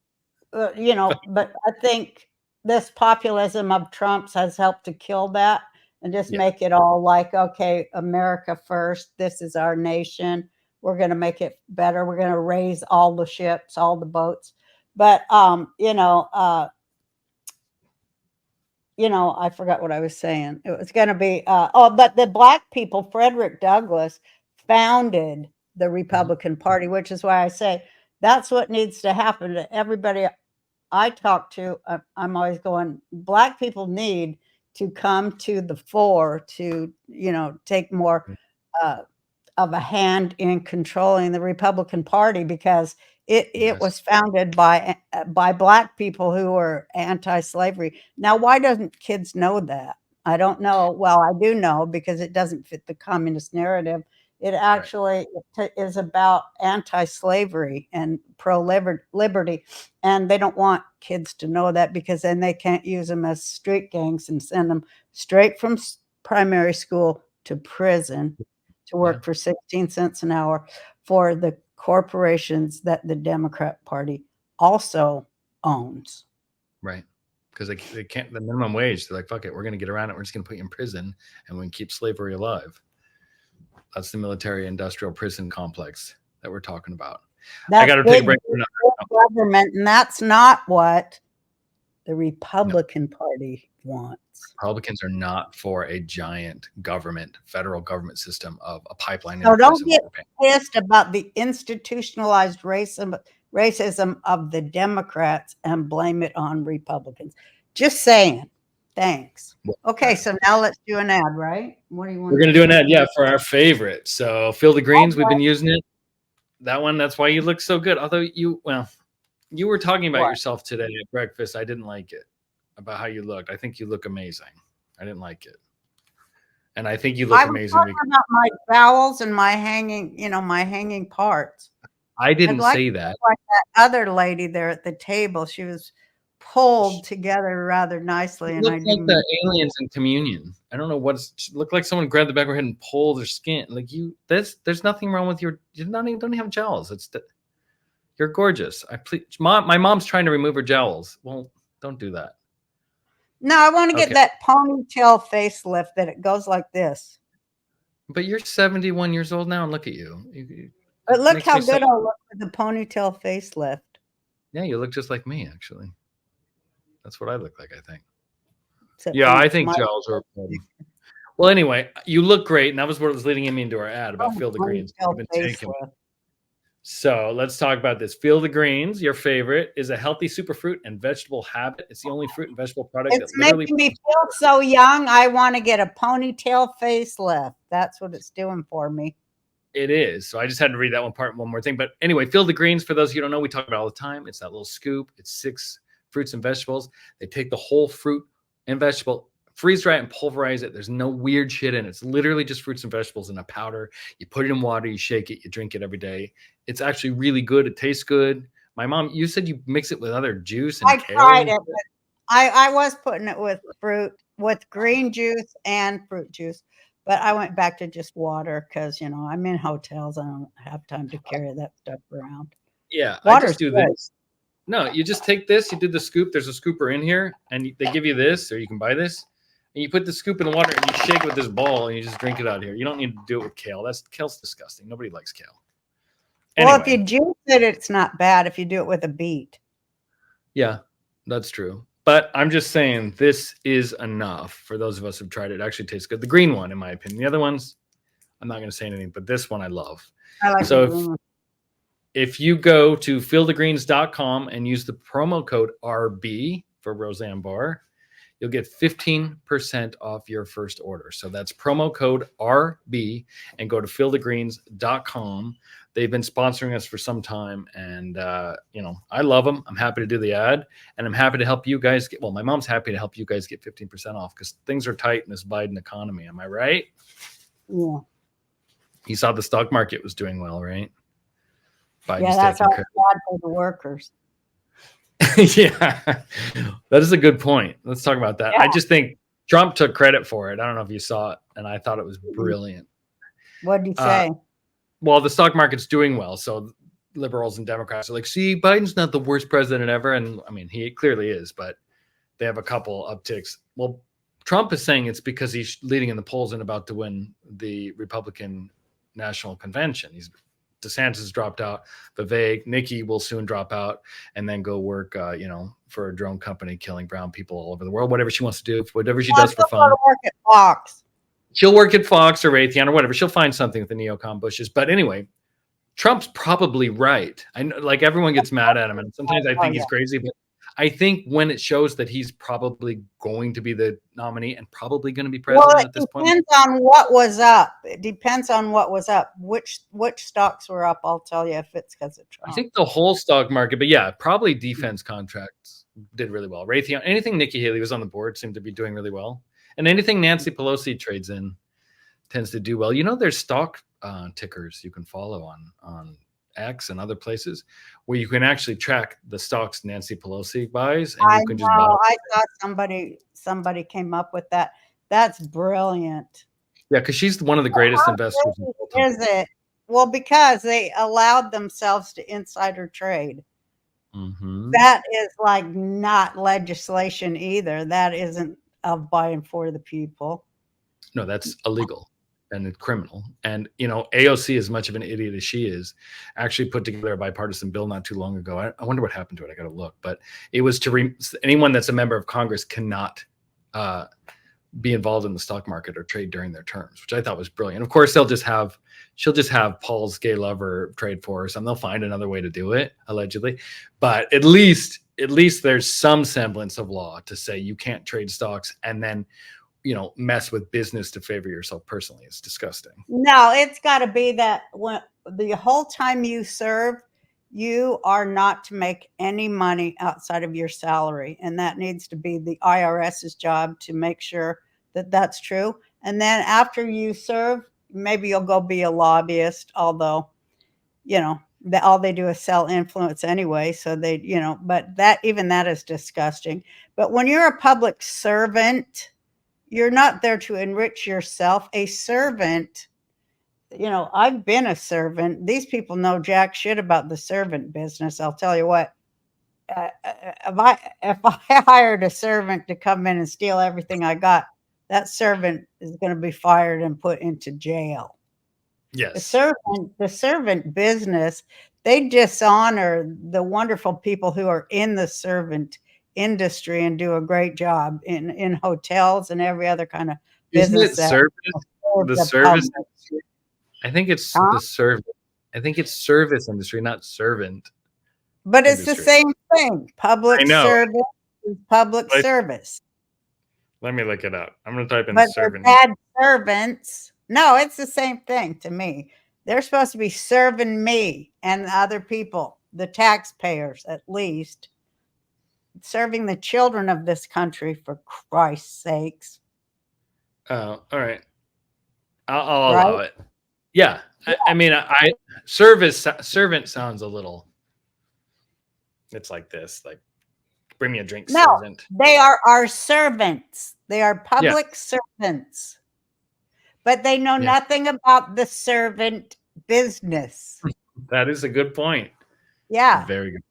You know, but I think this populism of Trump's has helped to kill that and just make it all like, okay, America first. This is our nation. We're going to make it better. We're going to raise all the ships, all the boats. But, you know, I forgot what I was saying. It was going to be, but the black people, Frederick Douglass, founded the Republican Party, which is why I say that's what needs to happen to everybody I talk to. I'm always going, black people need to come to the fore to, you know, take more of a hand in controlling the Republican Party, because it was founded by black people who were anti-slavery. Now, why doesn't kids know that? I don't know. Well, I do know, because it doesn't fit the communist narrative. It actually is about anti-slavery and pro-liberty, and they don't want kids to know that, because then they can't use them as street gangs and send them straight from primary school to prison to work for 16 cents an hour for the corporations that the Democrat Party also owns. Right. Because they can't, the minimum wage, they're like, fuck it, we're going to get around it. We're just going to put you in prison and we can keep slavery alive. That's the military industrial prison complex that we're talking about. I got to take a break for another government, and that's not what the Republican Party wants. Republicans are not for a giant government, federal government system of a pipeline. So don't get pissed about the institutionalized racism of the Democrats and blame it on Republicans. Just saying. Thanks. Okay, so now let's do an ad, right? What do you want? We're going to do an ad, for our favorite. So Field of Greens, we've been using it. That one, that's why you look so good. Although you were talking about yourself today at breakfast. I didn't like it, about how you looked. I think you look amazing. I didn't like it. And I think you look amazing. I was talking about my bowels and my hanging parts. I didn't say that. Like that other lady there at the table, she was pulled together rather nicely. And I like the aliens in Communion. I don't know what's looked like. Someone grabbed the back of her head and pulled their skin. Like there's nothing wrong with you don't have jowls. You're gorgeous. My mom's trying to remove her jowls. Well, don't do that. No, I want to get that ponytail facelift that it goes like this. But you're 71 years old now, and look at you. But look how good I look with the ponytail facelift. Yeah, you look just like me, actually. That's what I look like, I think. I think gels are important. Well, anyway, you look great, and that was what was leading me into our ad about Field of Greens. So let's talk about this. Field of Greens, your favorite, is a healthy superfruit and vegetable habit. It's the only fruit and vegetable product it's making me feel so young. I want to get a ponytail facelift. That's what it's doing for me. It is. So I just had to read that one more thing. But anyway, Field of Greens, for those of you who don't know, we talk about it all the time. It's that little scoop. It's 6 fruits and vegetables. They take the whole fruit and vegetable, freeze dry it, and pulverize it. There's no weird shit in it. It's literally just fruits and vegetables in a powder. You put it in water, you shake it, you drink it every day. It's actually really good. It tastes good. My mom, you said you mix it with other juice and kale. Tried it. I was putting it with with green juice and fruit juice, but I went back to just water because, I'm in hotels. I don't have time to carry that stuff around. Yeah, I just do this. No, you just take this. You do the scoop. There's a scooper in here, and they give you this, or you can buy this. And you put the scoop in the water, and you shake it with this bowl, and you just drink it out here. You don't need to do it with kale. Kale's disgusting. Nobody likes kale. Anyway. Well, if you juice it, it's not bad if you do it with a beet. Yeah, that's true. But I'm just saying this is enough for those of us who've tried it. It actually tastes good. The green one, in my opinion. The other ones, I'm not going to say anything, but this one I love. I like the green one. If you go to fieldofgreens.com and use the promo code RB for Roseanne Barr, you'll get 15% off your first order. So that's promo code RB and go to fieldofgreens.com. They've been sponsoring us for some time, and I love them. I'm happy to do the ad, and I'm happy to help you guys get. Well, my mom's happy to help you guys get 15% off because things are tight in this Biden economy. Am I right? Yeah. You saw the stock market was doing well, right? Yeah, that's all bad for the workers. Yeah, that is a good point. Let's talk about that. Yeah. I just think Trump took credit for it. I don't know if you saw it, and I thought it was brilliant. What did he say? Well, the stock market's doing well, so liberals and Democrats are like, see, Biden's not the worst president ever. And I mean, he clearly is, but they have a couple upticks. Well, Trump is saying it's because he's leading in the polls and about to win the Republican National Convention. DeSantis dropped out. Vivek, Nikki will soon drop out and then go work, for a drone company killing brown people all over the world. Whatever she wants to do, whatever she does for fun. Work at Fox. She'll work at Fox or Raytheon or whatever. She'll find something with the neocon bushes. But anyway, Trump's probably right. I know, like, everyone gets mad at him, and sometimes I think he's crazy. But I think when it shows that he's probably going to be the nominee and probably going to be president at this point. It depends on what was up. It depends on what was up. Which stocks were up, I'll tell you if it's because of Trump. I think the whole stock market, but yeah, probably defense contracts did really well. Raytheon, anything Nikki Haley was on the board seemed to be doing really well. And anything Nancy Pelosi trades in tends to do well. There's stock tickers you can follow on X and other places where you can actually track the stocks Nancy Pelosi buys, and you can just buy. I thought somebody came up with that. That's brilliant. Yeah, because she's one of the greatest investors in all time. Is it? Well, because they allowed themselves to insider trade. Mm-hmm. That is like not legislation either. That isn't of by and for the people. No, that's illegal and criminal. And, AOC, as much of an idiot as she is, actually put together a bipartisan bill not too long ago. I wonder what happened to it. I got to look. But it was to anyone that's a member of Congress cannot be involved in the stock market or trade during their terms, which I thought was brilliant. Of course, she'll just have Paul's gay lover trade for her or something. They'll find another way to do it, allegedly. But at least there's some semblance of law to say you can't trade stocks and then mess with business to favor yourself personally. It's disgusting. No, it's got to be that when the whole time you serve, you are not to make any money outside of your salary. And that needs to be the IRS's job to make sure that that's true. And then after you serve, maybe you'll go be a lobbyist, although, all they do is sell influence anyway. So they, but that is disgusting. But when you're a public servant, you're not there to enrich yourself. A servant, I've been a servant. These people know jack shit about the servant business. I'll tell you what, if I hired a servant to come in and steal everything I got, that servant is going to be fired and put into jail. Yes. The servant business, they dishonor the wonderful people who are in the servant industry and do a great job in hotels and every other kind of business. Isn't it service? The service industry? I think it's the service. I think it's service industry, not servant. But it's the same thing. Public service is public service. Let me look it up. I'm going to type in servant. Bad servants. No, it's the same thing to me. They're supposed to be serving me and other people, the taxpayers at least. Serving the children of this country, for Christ's sakes. Oh, all right. I'll allow it. Yeah. I mean, servant sounds a little. It's like this, like, bring me a drink, servant. They are our servants. They are public servants. But they know nothing about the servant business. That is a good point. Yeah. Very good.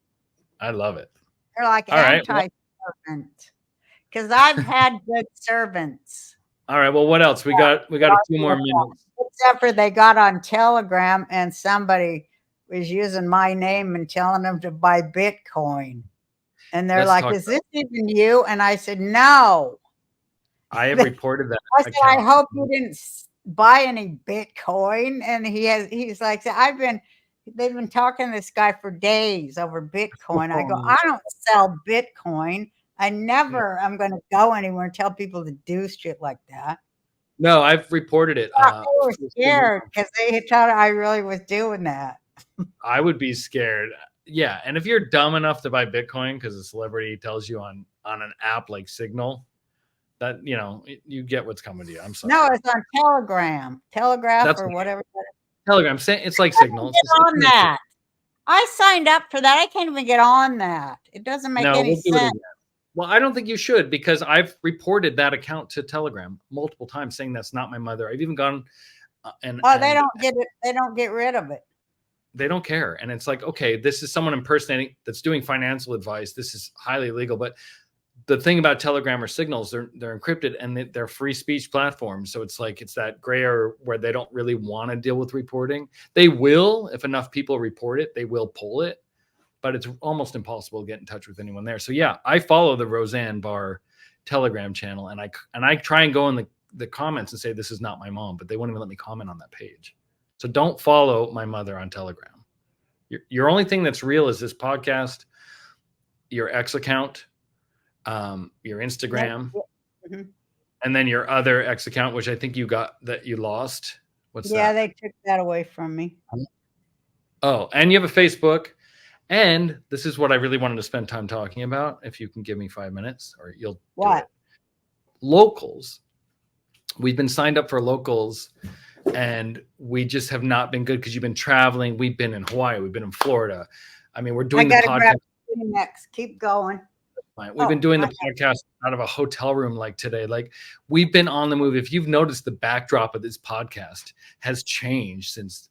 I love it. They're like anti-servant. Because I've had good servants. All right. Well, what else? We got a few more minutes. Except for they got on Telegram and somebody was using my name and telling them to buy Bitcoin. And they're like, is this even you? And I said, no. I have reported that. I said, I hope you didn't buy any Bitcoin. And he's like, they've been talking to this guy for days over Bitcoin. I go, I don't sell Bitcoin. I never am going to go anywhere and tell people to do shit like that. No, I've reported it. They were scared because they thought I really was doing that. I would be scared. Yeah, and if you're dumb enough to buy Bitcoin because a celebrity tells you on an app like Signal, that you get what's coming to you. I'm sorry. No, it's on Telegraph That's or whatever. Telegram. It's like Signal. Get on that. I signed up for that. I can't even get on that. It doesn't make any sense. Well, I don't think you should, because I've reported that account to Telegram multiple times saying that's not my mother. I've even gone they don't get it. They don't get rid of it. They don't care. And it's like, okay, this is someone impersonating that's doing financial advice. This is highly illegal. But the thing about Telegram or Signals, they're encrypted and they're free speech platforms. So it's like, it's that gray area where they don't really want to deal with reporting. They will, if enough people report it, they will pull it, but it's almost impossible to get in touch with anyone there. So yeah, I follow the Roseanne Barr Telegram channel, and I try and go in the comments and say, this is not my mom, but they won't even let me comment on that page. So don't follow my mother on Telegram. Your only thing that's real is this podcast, your X account, your Instagram, and then your other X account, which I think you lost. What's that? Yeah, they took that away from me. Oh, and you have a Facebook. And this is what I really wanted to spend time talking about. If you can give me 5 minutes, or you'll do it. Locals. We've been signed up for locals, and we just have not been good because you've been traveling. We've been in Hawaii. We've been in Florida. I mean, we're doing the podcast. Next, keep going. We've been doing the podcast out of a hotel room like today. Like, we've been on the move. If you've noticed, the backdrop of this podcast has changed since,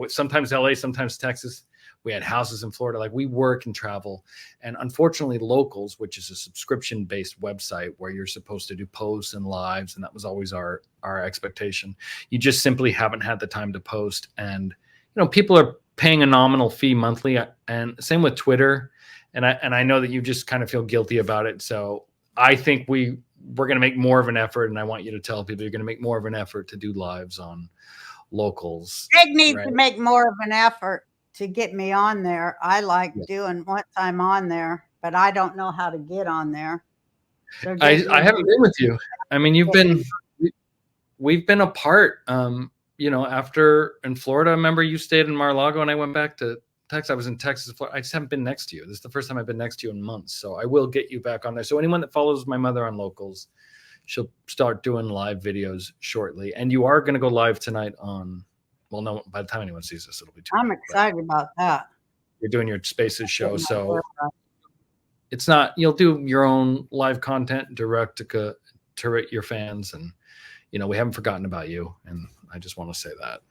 sometimes LA, sometimes Texas. We had houses in Florida. Like, we work and travel. And unfortunately, Locals, which is a subscription-based website where you're supposed to do posts and lives, and that was always our expectation. You just simply haven't had the time to post. And, people are paying a nominal fee monthly, and same with Twitter. And I know that you just kind of feel guilty about it. So I think we're going to make more of an effort, and I want you to tell people you're going to make more of an effort to do lives on Locals. Greg needs to make more of an effort to get me on there. I like doing once I'm on there, but I don't know how to get on there. So I haven't been with you. I mean, we've been apart. After in Florida, I remember you stayed in Mar-a-Lago and I went back to Texas. I was in Texas, Florida. I just haven't been next to you. This is the first time I've been next to you in months. So I will get you back on there. So anyone that follows my mother on Locals, she'll start doing live videos shortly. And you are going to go live tonight on, well, no, by the time anyone sees this, it'll be too I'm excited about that. You're doing your Spaces show. So it's not, you'll do your own live content direct to your fans. And, we haven't forgotten about you. And I just want to say that.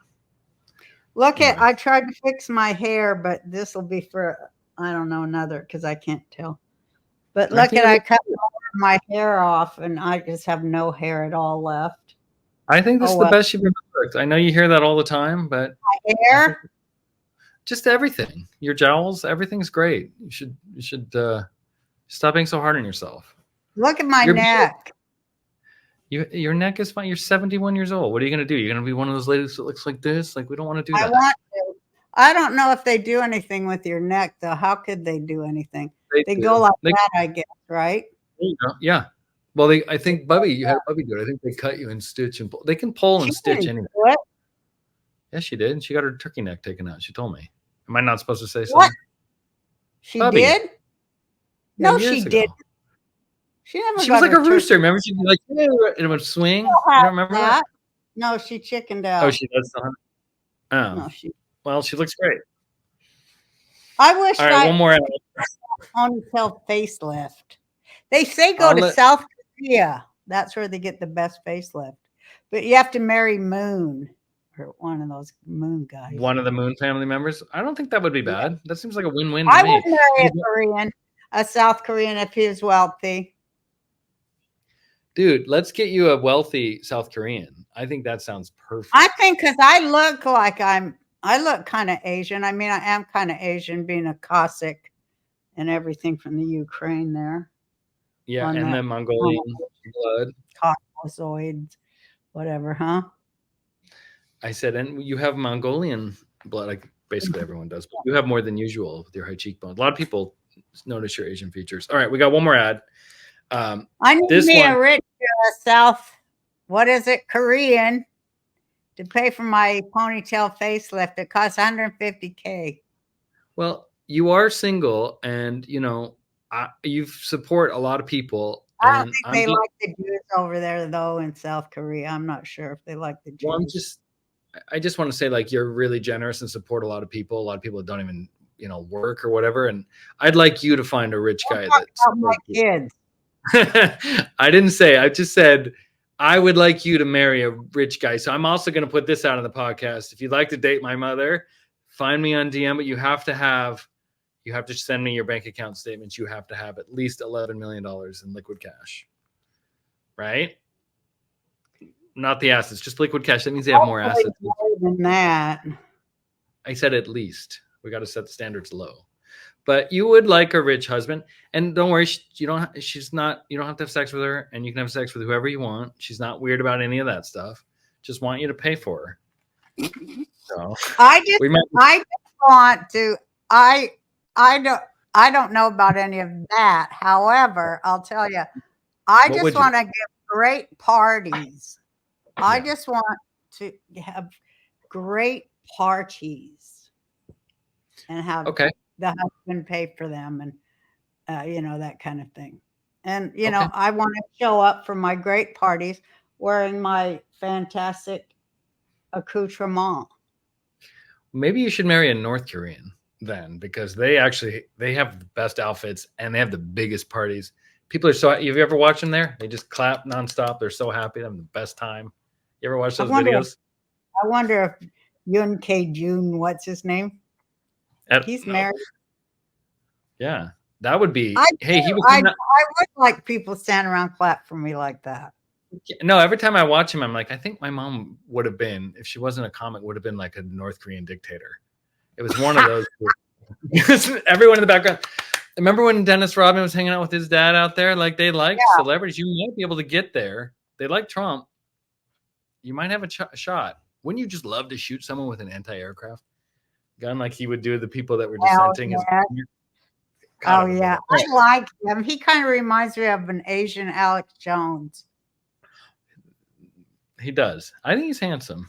I tried to fix my hair, but this will be for, I don't know, another, because I can't tell. But I cut my hair off and I just have no hair at all left. I think this is the best you've ever looked. I know you hear that all the time, but my hair, just everything, your jowls, everything's great. You should stop being so hard on yourself. Look at my neck. Your neck is fine. You're 71 years old. What are you going to do? You're going to be one of those ladies that looks like this? Like, we don't want to do that. I want to. I don't know if they do anything with your neck, though. How could they do anything? They go like that, I guess, right? Yeah. Well, I think Bubby, you had Bubby do it. I think they cut you and stitch and pull. They can pull and stitch anything. What? Yes, she did. And she got her turkey neck taken out. She told me. Am I not supposed to say something? What? She did? No, she didn't. She was like a rooster. Remember, she'd be like, and it would swing. You don't remember that? No, she chickened out. Oh, she does. Oh, no, well, she looks great. I wish. All right, one more. Ponytail facelift. They say go to South Korea. That's where they get the best facelift. But you have to marry Moon, or one of those Moon guys. One of the Moon family members. I don't think that would be bad. Yeah. That seems like a win-win. I would marry a South Korean if he was wealthy. Dude, let's get you a wealthy South Korean. I think that sounds perfect. I think because I look kind of Asian. I mean, I am kind of Asian, being a Cossack and everything from the Ukraine there. Yeah, and the Mongolian blood. Caucasoids, whatever, huh? I said, and you have Mongolian blood, like basically everyone does, but you have more than usual with your high cheekbones. A lot of people notice your Asian features. All right, we got one more ad. I need This me one- a rich what is it, Korean, to pay for my ponytail facelift. It costs $150K. Well, you are single, and you know you support a lot of people. I don't And think they like the Jews over there, though, in South Korea. I'm not sure if they like the Jews. Well, I just want to say, like, you're really generous and support a lot of people. A lot of people that don't even, you know, work or whatever. And I'd like you to find a rich guy that's my kids. I didn't say. I just said I would like you to marry a rich guy. So I'm also going to put this out on the podcast. If you'd like to date my mother, find me on DM. But you have to send me your bank account statements. You have to have at least $11 million in liquid cash, right? Not the assets, just liquid cash. That means they have more assets. More than that. I said at least. We got to set the standards low. But you would like a rich husband, and don't worry, you don't have to have sex with her, and you can have sex with whoever you want. She's not weird about any of that stuff. Just want you to pay for her. So I just want to. I don't know about any of that. However, I'll tell you, I just want to give great parties. I just want to have great parties and have the husband pay for them, and you know, that kind of thing. And you know, I want to show up for my great parties wearing my fantastic accoutrement. Maybe you should marry a North Korean then, because they have the best outfits and they have the biggest parties. People are so. Have you ever watched them there? They just clap nonstop. They're so happy. They're having the best time. You ever watch those videos? I wonder if Yoon K-jun, what's his name? He's married. Yeah, that would be. I would like people stand around clap for me like that. No, every time I watch him, I'm like, I think my mom would have been, if she wasn't a comic, would have been like a North Korean dictator. It was one of those. Everyone in the background. Remember when Dennis Rodman was hanging out with his dad out there? Like, they like celebrities. You might be able to get there. They like Trump. You might have a shot. Wouldn't you just love to shoot someone with an anti-aircraft gun like he would do the people that were dissenting? I like him. He kind of reminds me of an Asian Alex Jones. He does. I think he's handsome.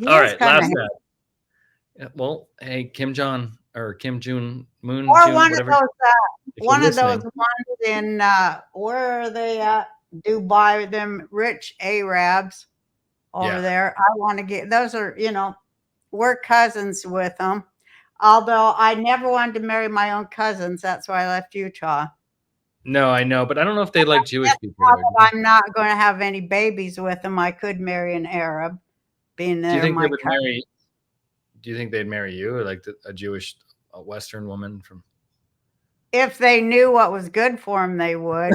All right, last ad. Well, hey, Kim Jong Moon, or June, one whatever. of those ones in where are they at? Dubai, them rich Arabs over there. I want to get those. Are, you know, we're cousins with them. Although I never wanted to marry my own cousins, that's why I left Utah. No, I know, but I don't know if they like Jewish people. I'm not going to have any babies with them. I could marry an Arab, being there. Do you think they'd marry you, or like a Jewish Western woman from? If they knew what was good for them, they would.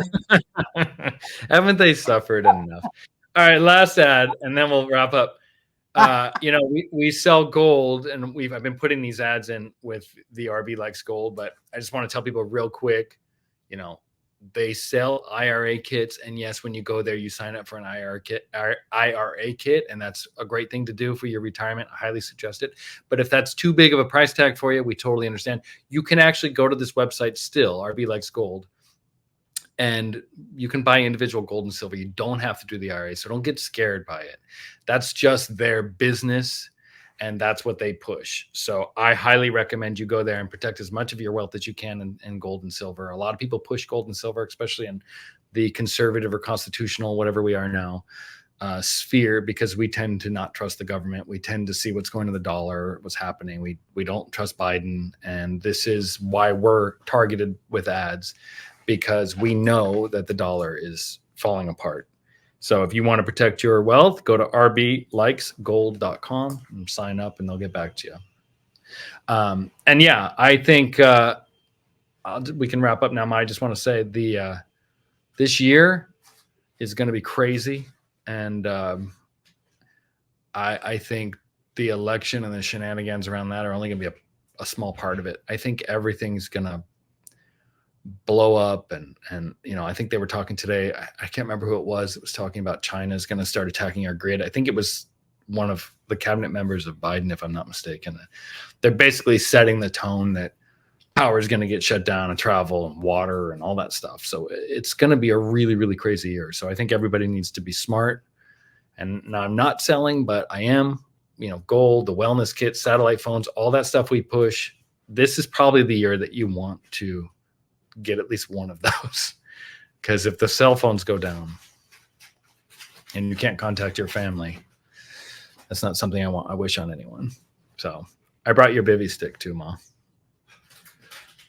Haven't they suffered enough? All right, last ad, and then we'll wrap up. You know, we sell gold, and I've been putting these ads in with the RB Likes Gold, but I just want to tell people real quick, you know, they sell IRA kits, and yes, when you go there, you sign up for an IRA kit, and that's a great thing to do for your retirement. I highly suggest it. But if that's too big of a price tag for you, we totally understand. You can actually go to this website still, RB Likes Gold, and you can buy individual gold and silver. You don't have to do the IRA, so don't get scared by it. That's just their business, and that's what they push. So I highly recommend you go there and protect as much of your wealth as you can in gold and silver. A lot of people push gold and silver, especially in the conservative or constitutional, whatever we are now, sphere, because we tend to not trust the government. We tend to see what's going to the dollar, what's happening. We don't trust Biden, and this is why we're targeted with ads, because we know that the dollar is falling apart. So if you want to protect your wealth, go to rblikesgold.com and sign up, and they'll get back to you. And yeah, I think we can wrap up now. I just want to say this year is going to be crazy. And I think the election and the shenanigans around that are only going to be a small part of it. I think everything's going to blow up, and you know, I think they were talking today, I can't remember who it was talking about China is going to start attacking our grid. I think it was one of the cabinet members of Biden, if I'm not mistaken. They're basically setting the tone that power is going to get shut down and travel and water and all that stuff. So it's going to be a really, really crazy year. So I think everybody needs to be smart. And now I'm not selling, but I am, gold, the wellness kits, satellite phones, all that stuff we push. This is probably the year that you want to get at least one of those. Because if the cell phones go down and you can't contact your family, that's not something I wish on anyone. So I brought your bivy stick too, Ma.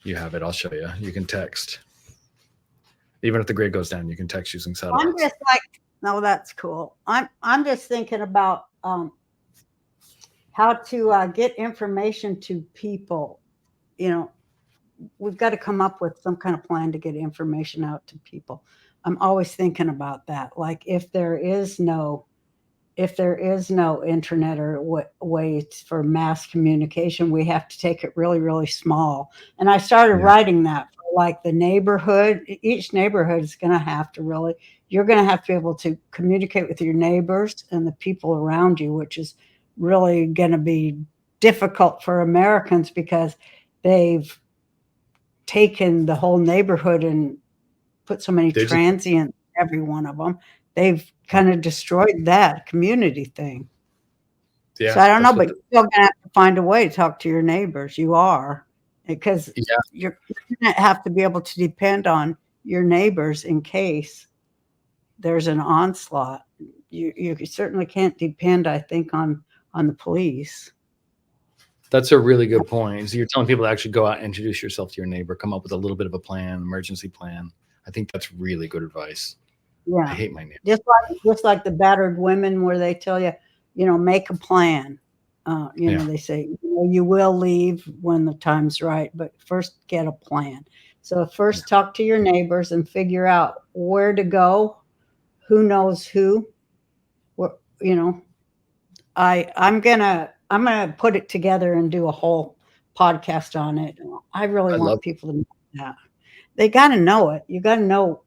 You have it. I'll show you. You can text. Even if the grid goes down, you can text using satellites. I'm just like, no, that's cool. I'm just thinking about how to get information to people. We've got to come up with some kind of plan to get information out to people. I'm always thinking about that. Like if there is no internet or way for mass communication, we have to take it really, really small. And I started writing that for like the neighborhood. Each neighborhood is going to have to you're going to have to be able to communicate with your neighbors and the people around you, which is really going to be difficult for Americans because they've taken the whole neighborhood and put so many transients in every one of them. They've kind of destroyed that community thing. Yeah, so I don't know, but you're still going to have to find a way to talk to your neighbors. You are, because you're going to have to be able to depend on your neighbors in case there's an onslaught. You certainly can't depend, I think, on the police. That's a really good point. So you're telling people to actually go out and introduce yourself to your neighbor, come up with a little bit of a plan, emergency plan. I think that's really good advice. Yeah. I hate my neighbor. Just like the battered women where they tell you, make a plan. They say, you will leave when the time's right, but first get a plan. So first talk to your neighbors and figure out where to go, who knows who. I'm gonna put it together and do a whole podcast on it. I really want people to know that. They got to know it. You got to know.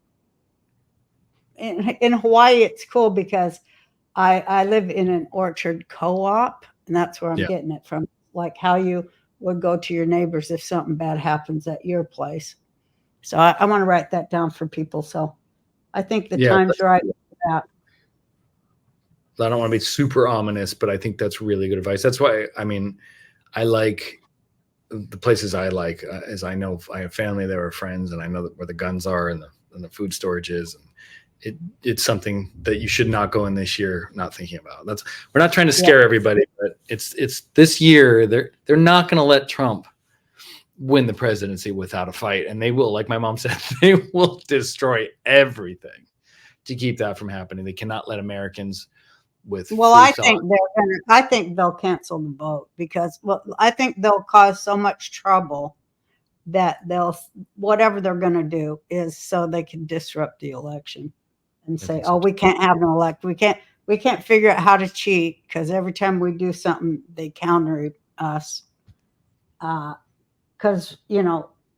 In Hawaii, it's cool because I live in an orchard co-op, and that's where I'm getting it from. Like how you would go to your neighbors if something bad happens at your place. So I want to write that down for people. So I think the time's right for that. I don't want to be super ominous, but I think that's really good advice. That's why, I like the places I like, as I know I have family there, are friends, and I know where the guns are and the food storage is. And it's something that you should not go in this year not thinking about. We're not trying to scare everybody, but it's this year. They're not going to let Trump win the presidency without a fight, and they will, like my mom said, they will destroy everything to keep that from happening. They cannot let Americans I think they'll cancel the vote because I think they'll cause so much trouble that whatever they're going to do is so they can disrupt the election and say, we can't have an elect. We can't figure out how to cheat because every time we do something, they counter us. Because,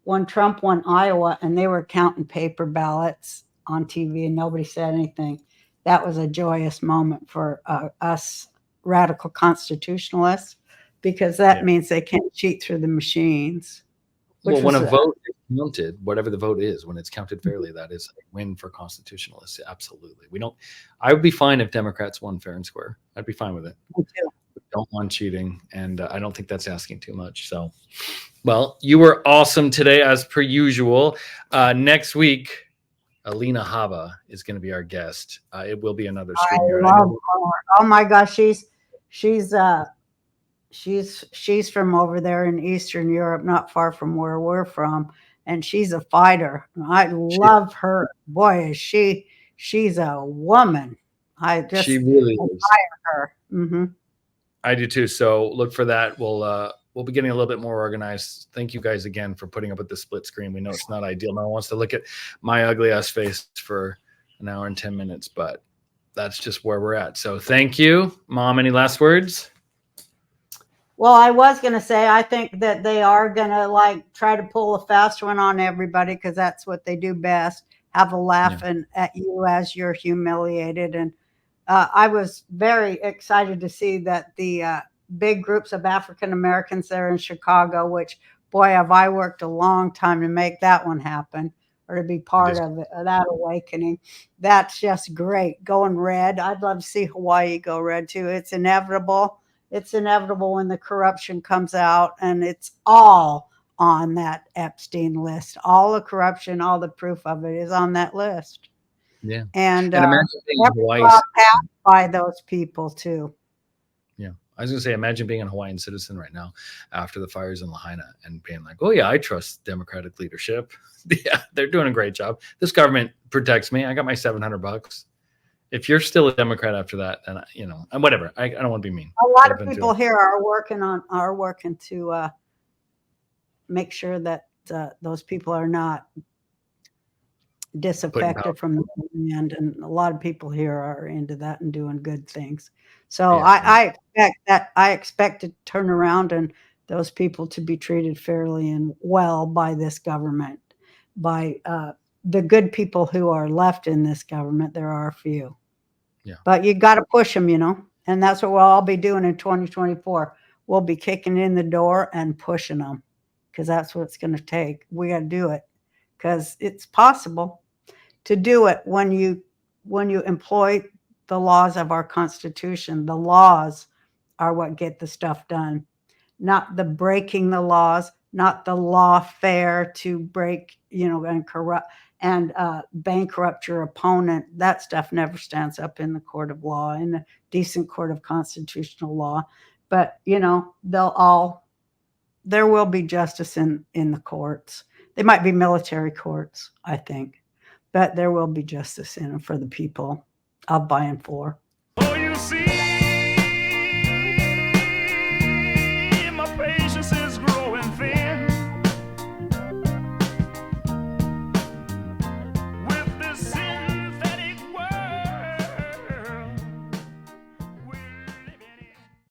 when Trump won Iowa and they were counting paper ballots on TV and nobody said anything, that was a joyous moment for us radical constitutionalists because that means they can't cheat through the machines. Well, when a vote is counted, whatever the vote is, when it's counted fairly, that is a win for constitutionalists. Absolutely. I would be fine if Democrats won fair and square. I'd be fine with it. Me too. We don't want cheating, and I don't think that's asking too much. So, well, you were awesome today, as per usual. Next week, Alina Haba is going to be our guest. It will be another stream here. Oh my gosh, she's from over there in Eastern Europe, not far from where we're from, and she's a fighter. I love her. Boy, is she's a woman. She really admire her. Mm-hmm. I do too. So look for that. We'll be getting a little bit more organized. Thank you guys again for putting up with the split screen. We know it's not ideal. No one wants to look at my ugly ass face for an hour and 10 minutes, but that's just where we're at. So thank you. Mom, any last words? Well, I was going to say, I think that they are going to try to pull a fast one on everybody because that's what they do best. Have a laughing at you as you're humiliated. And I was very excited to see that the big groups of African Americans there in Chicago, which, boy, have I worked a long time to make that one happen, or to be part is. of it, that awakening. That's just great. Going red. I'd love to see Hawaii go red too. It's inevitable. It's inevitable when the corruption comes out, and it's all on that Epstein list. All the corruption, all the proof of it is on that list. Yeah. And And imagine being in every Hawaii. law passed by those people too. Yeah. I was going to say, imagine being a Hawaiian citizen right now after the fires in Lahaina and being like, oh, yeah, I trust Democratic leadership. Yeah, they're doing a great job. This government protects me. I got my $700. If you're still a Democrat after that, then, you know, and whatever. I don't want to be mean. A lot I've of been people through it. here are working to make sure that those people are not disaffected from the land, and a lot of people here are into that and doing good things. So Yeah. I expect to turn around and those people to be treated fairly and well by this government, by the good people who are left in this government. There are a few. Yeah. But you got to push them, you know, and that's what we'll all be doing in 2024. We'll be kicking in the door and pushing them, because that's what it's going to take. We got to do it, because it's possible to do it when you employ the laws of our Constitution. The laws are what get the stuff done, not the breaking the laws, not the lawfare to break, you know, and corrupt and bankrupt your opponent. That stuff never stands up in the court of law, in a decent court of constitutional law. But, you know, there will be justice in the courts. They might be military courts, I think, but there will be justice in them for the people of by and for. Oh, you see,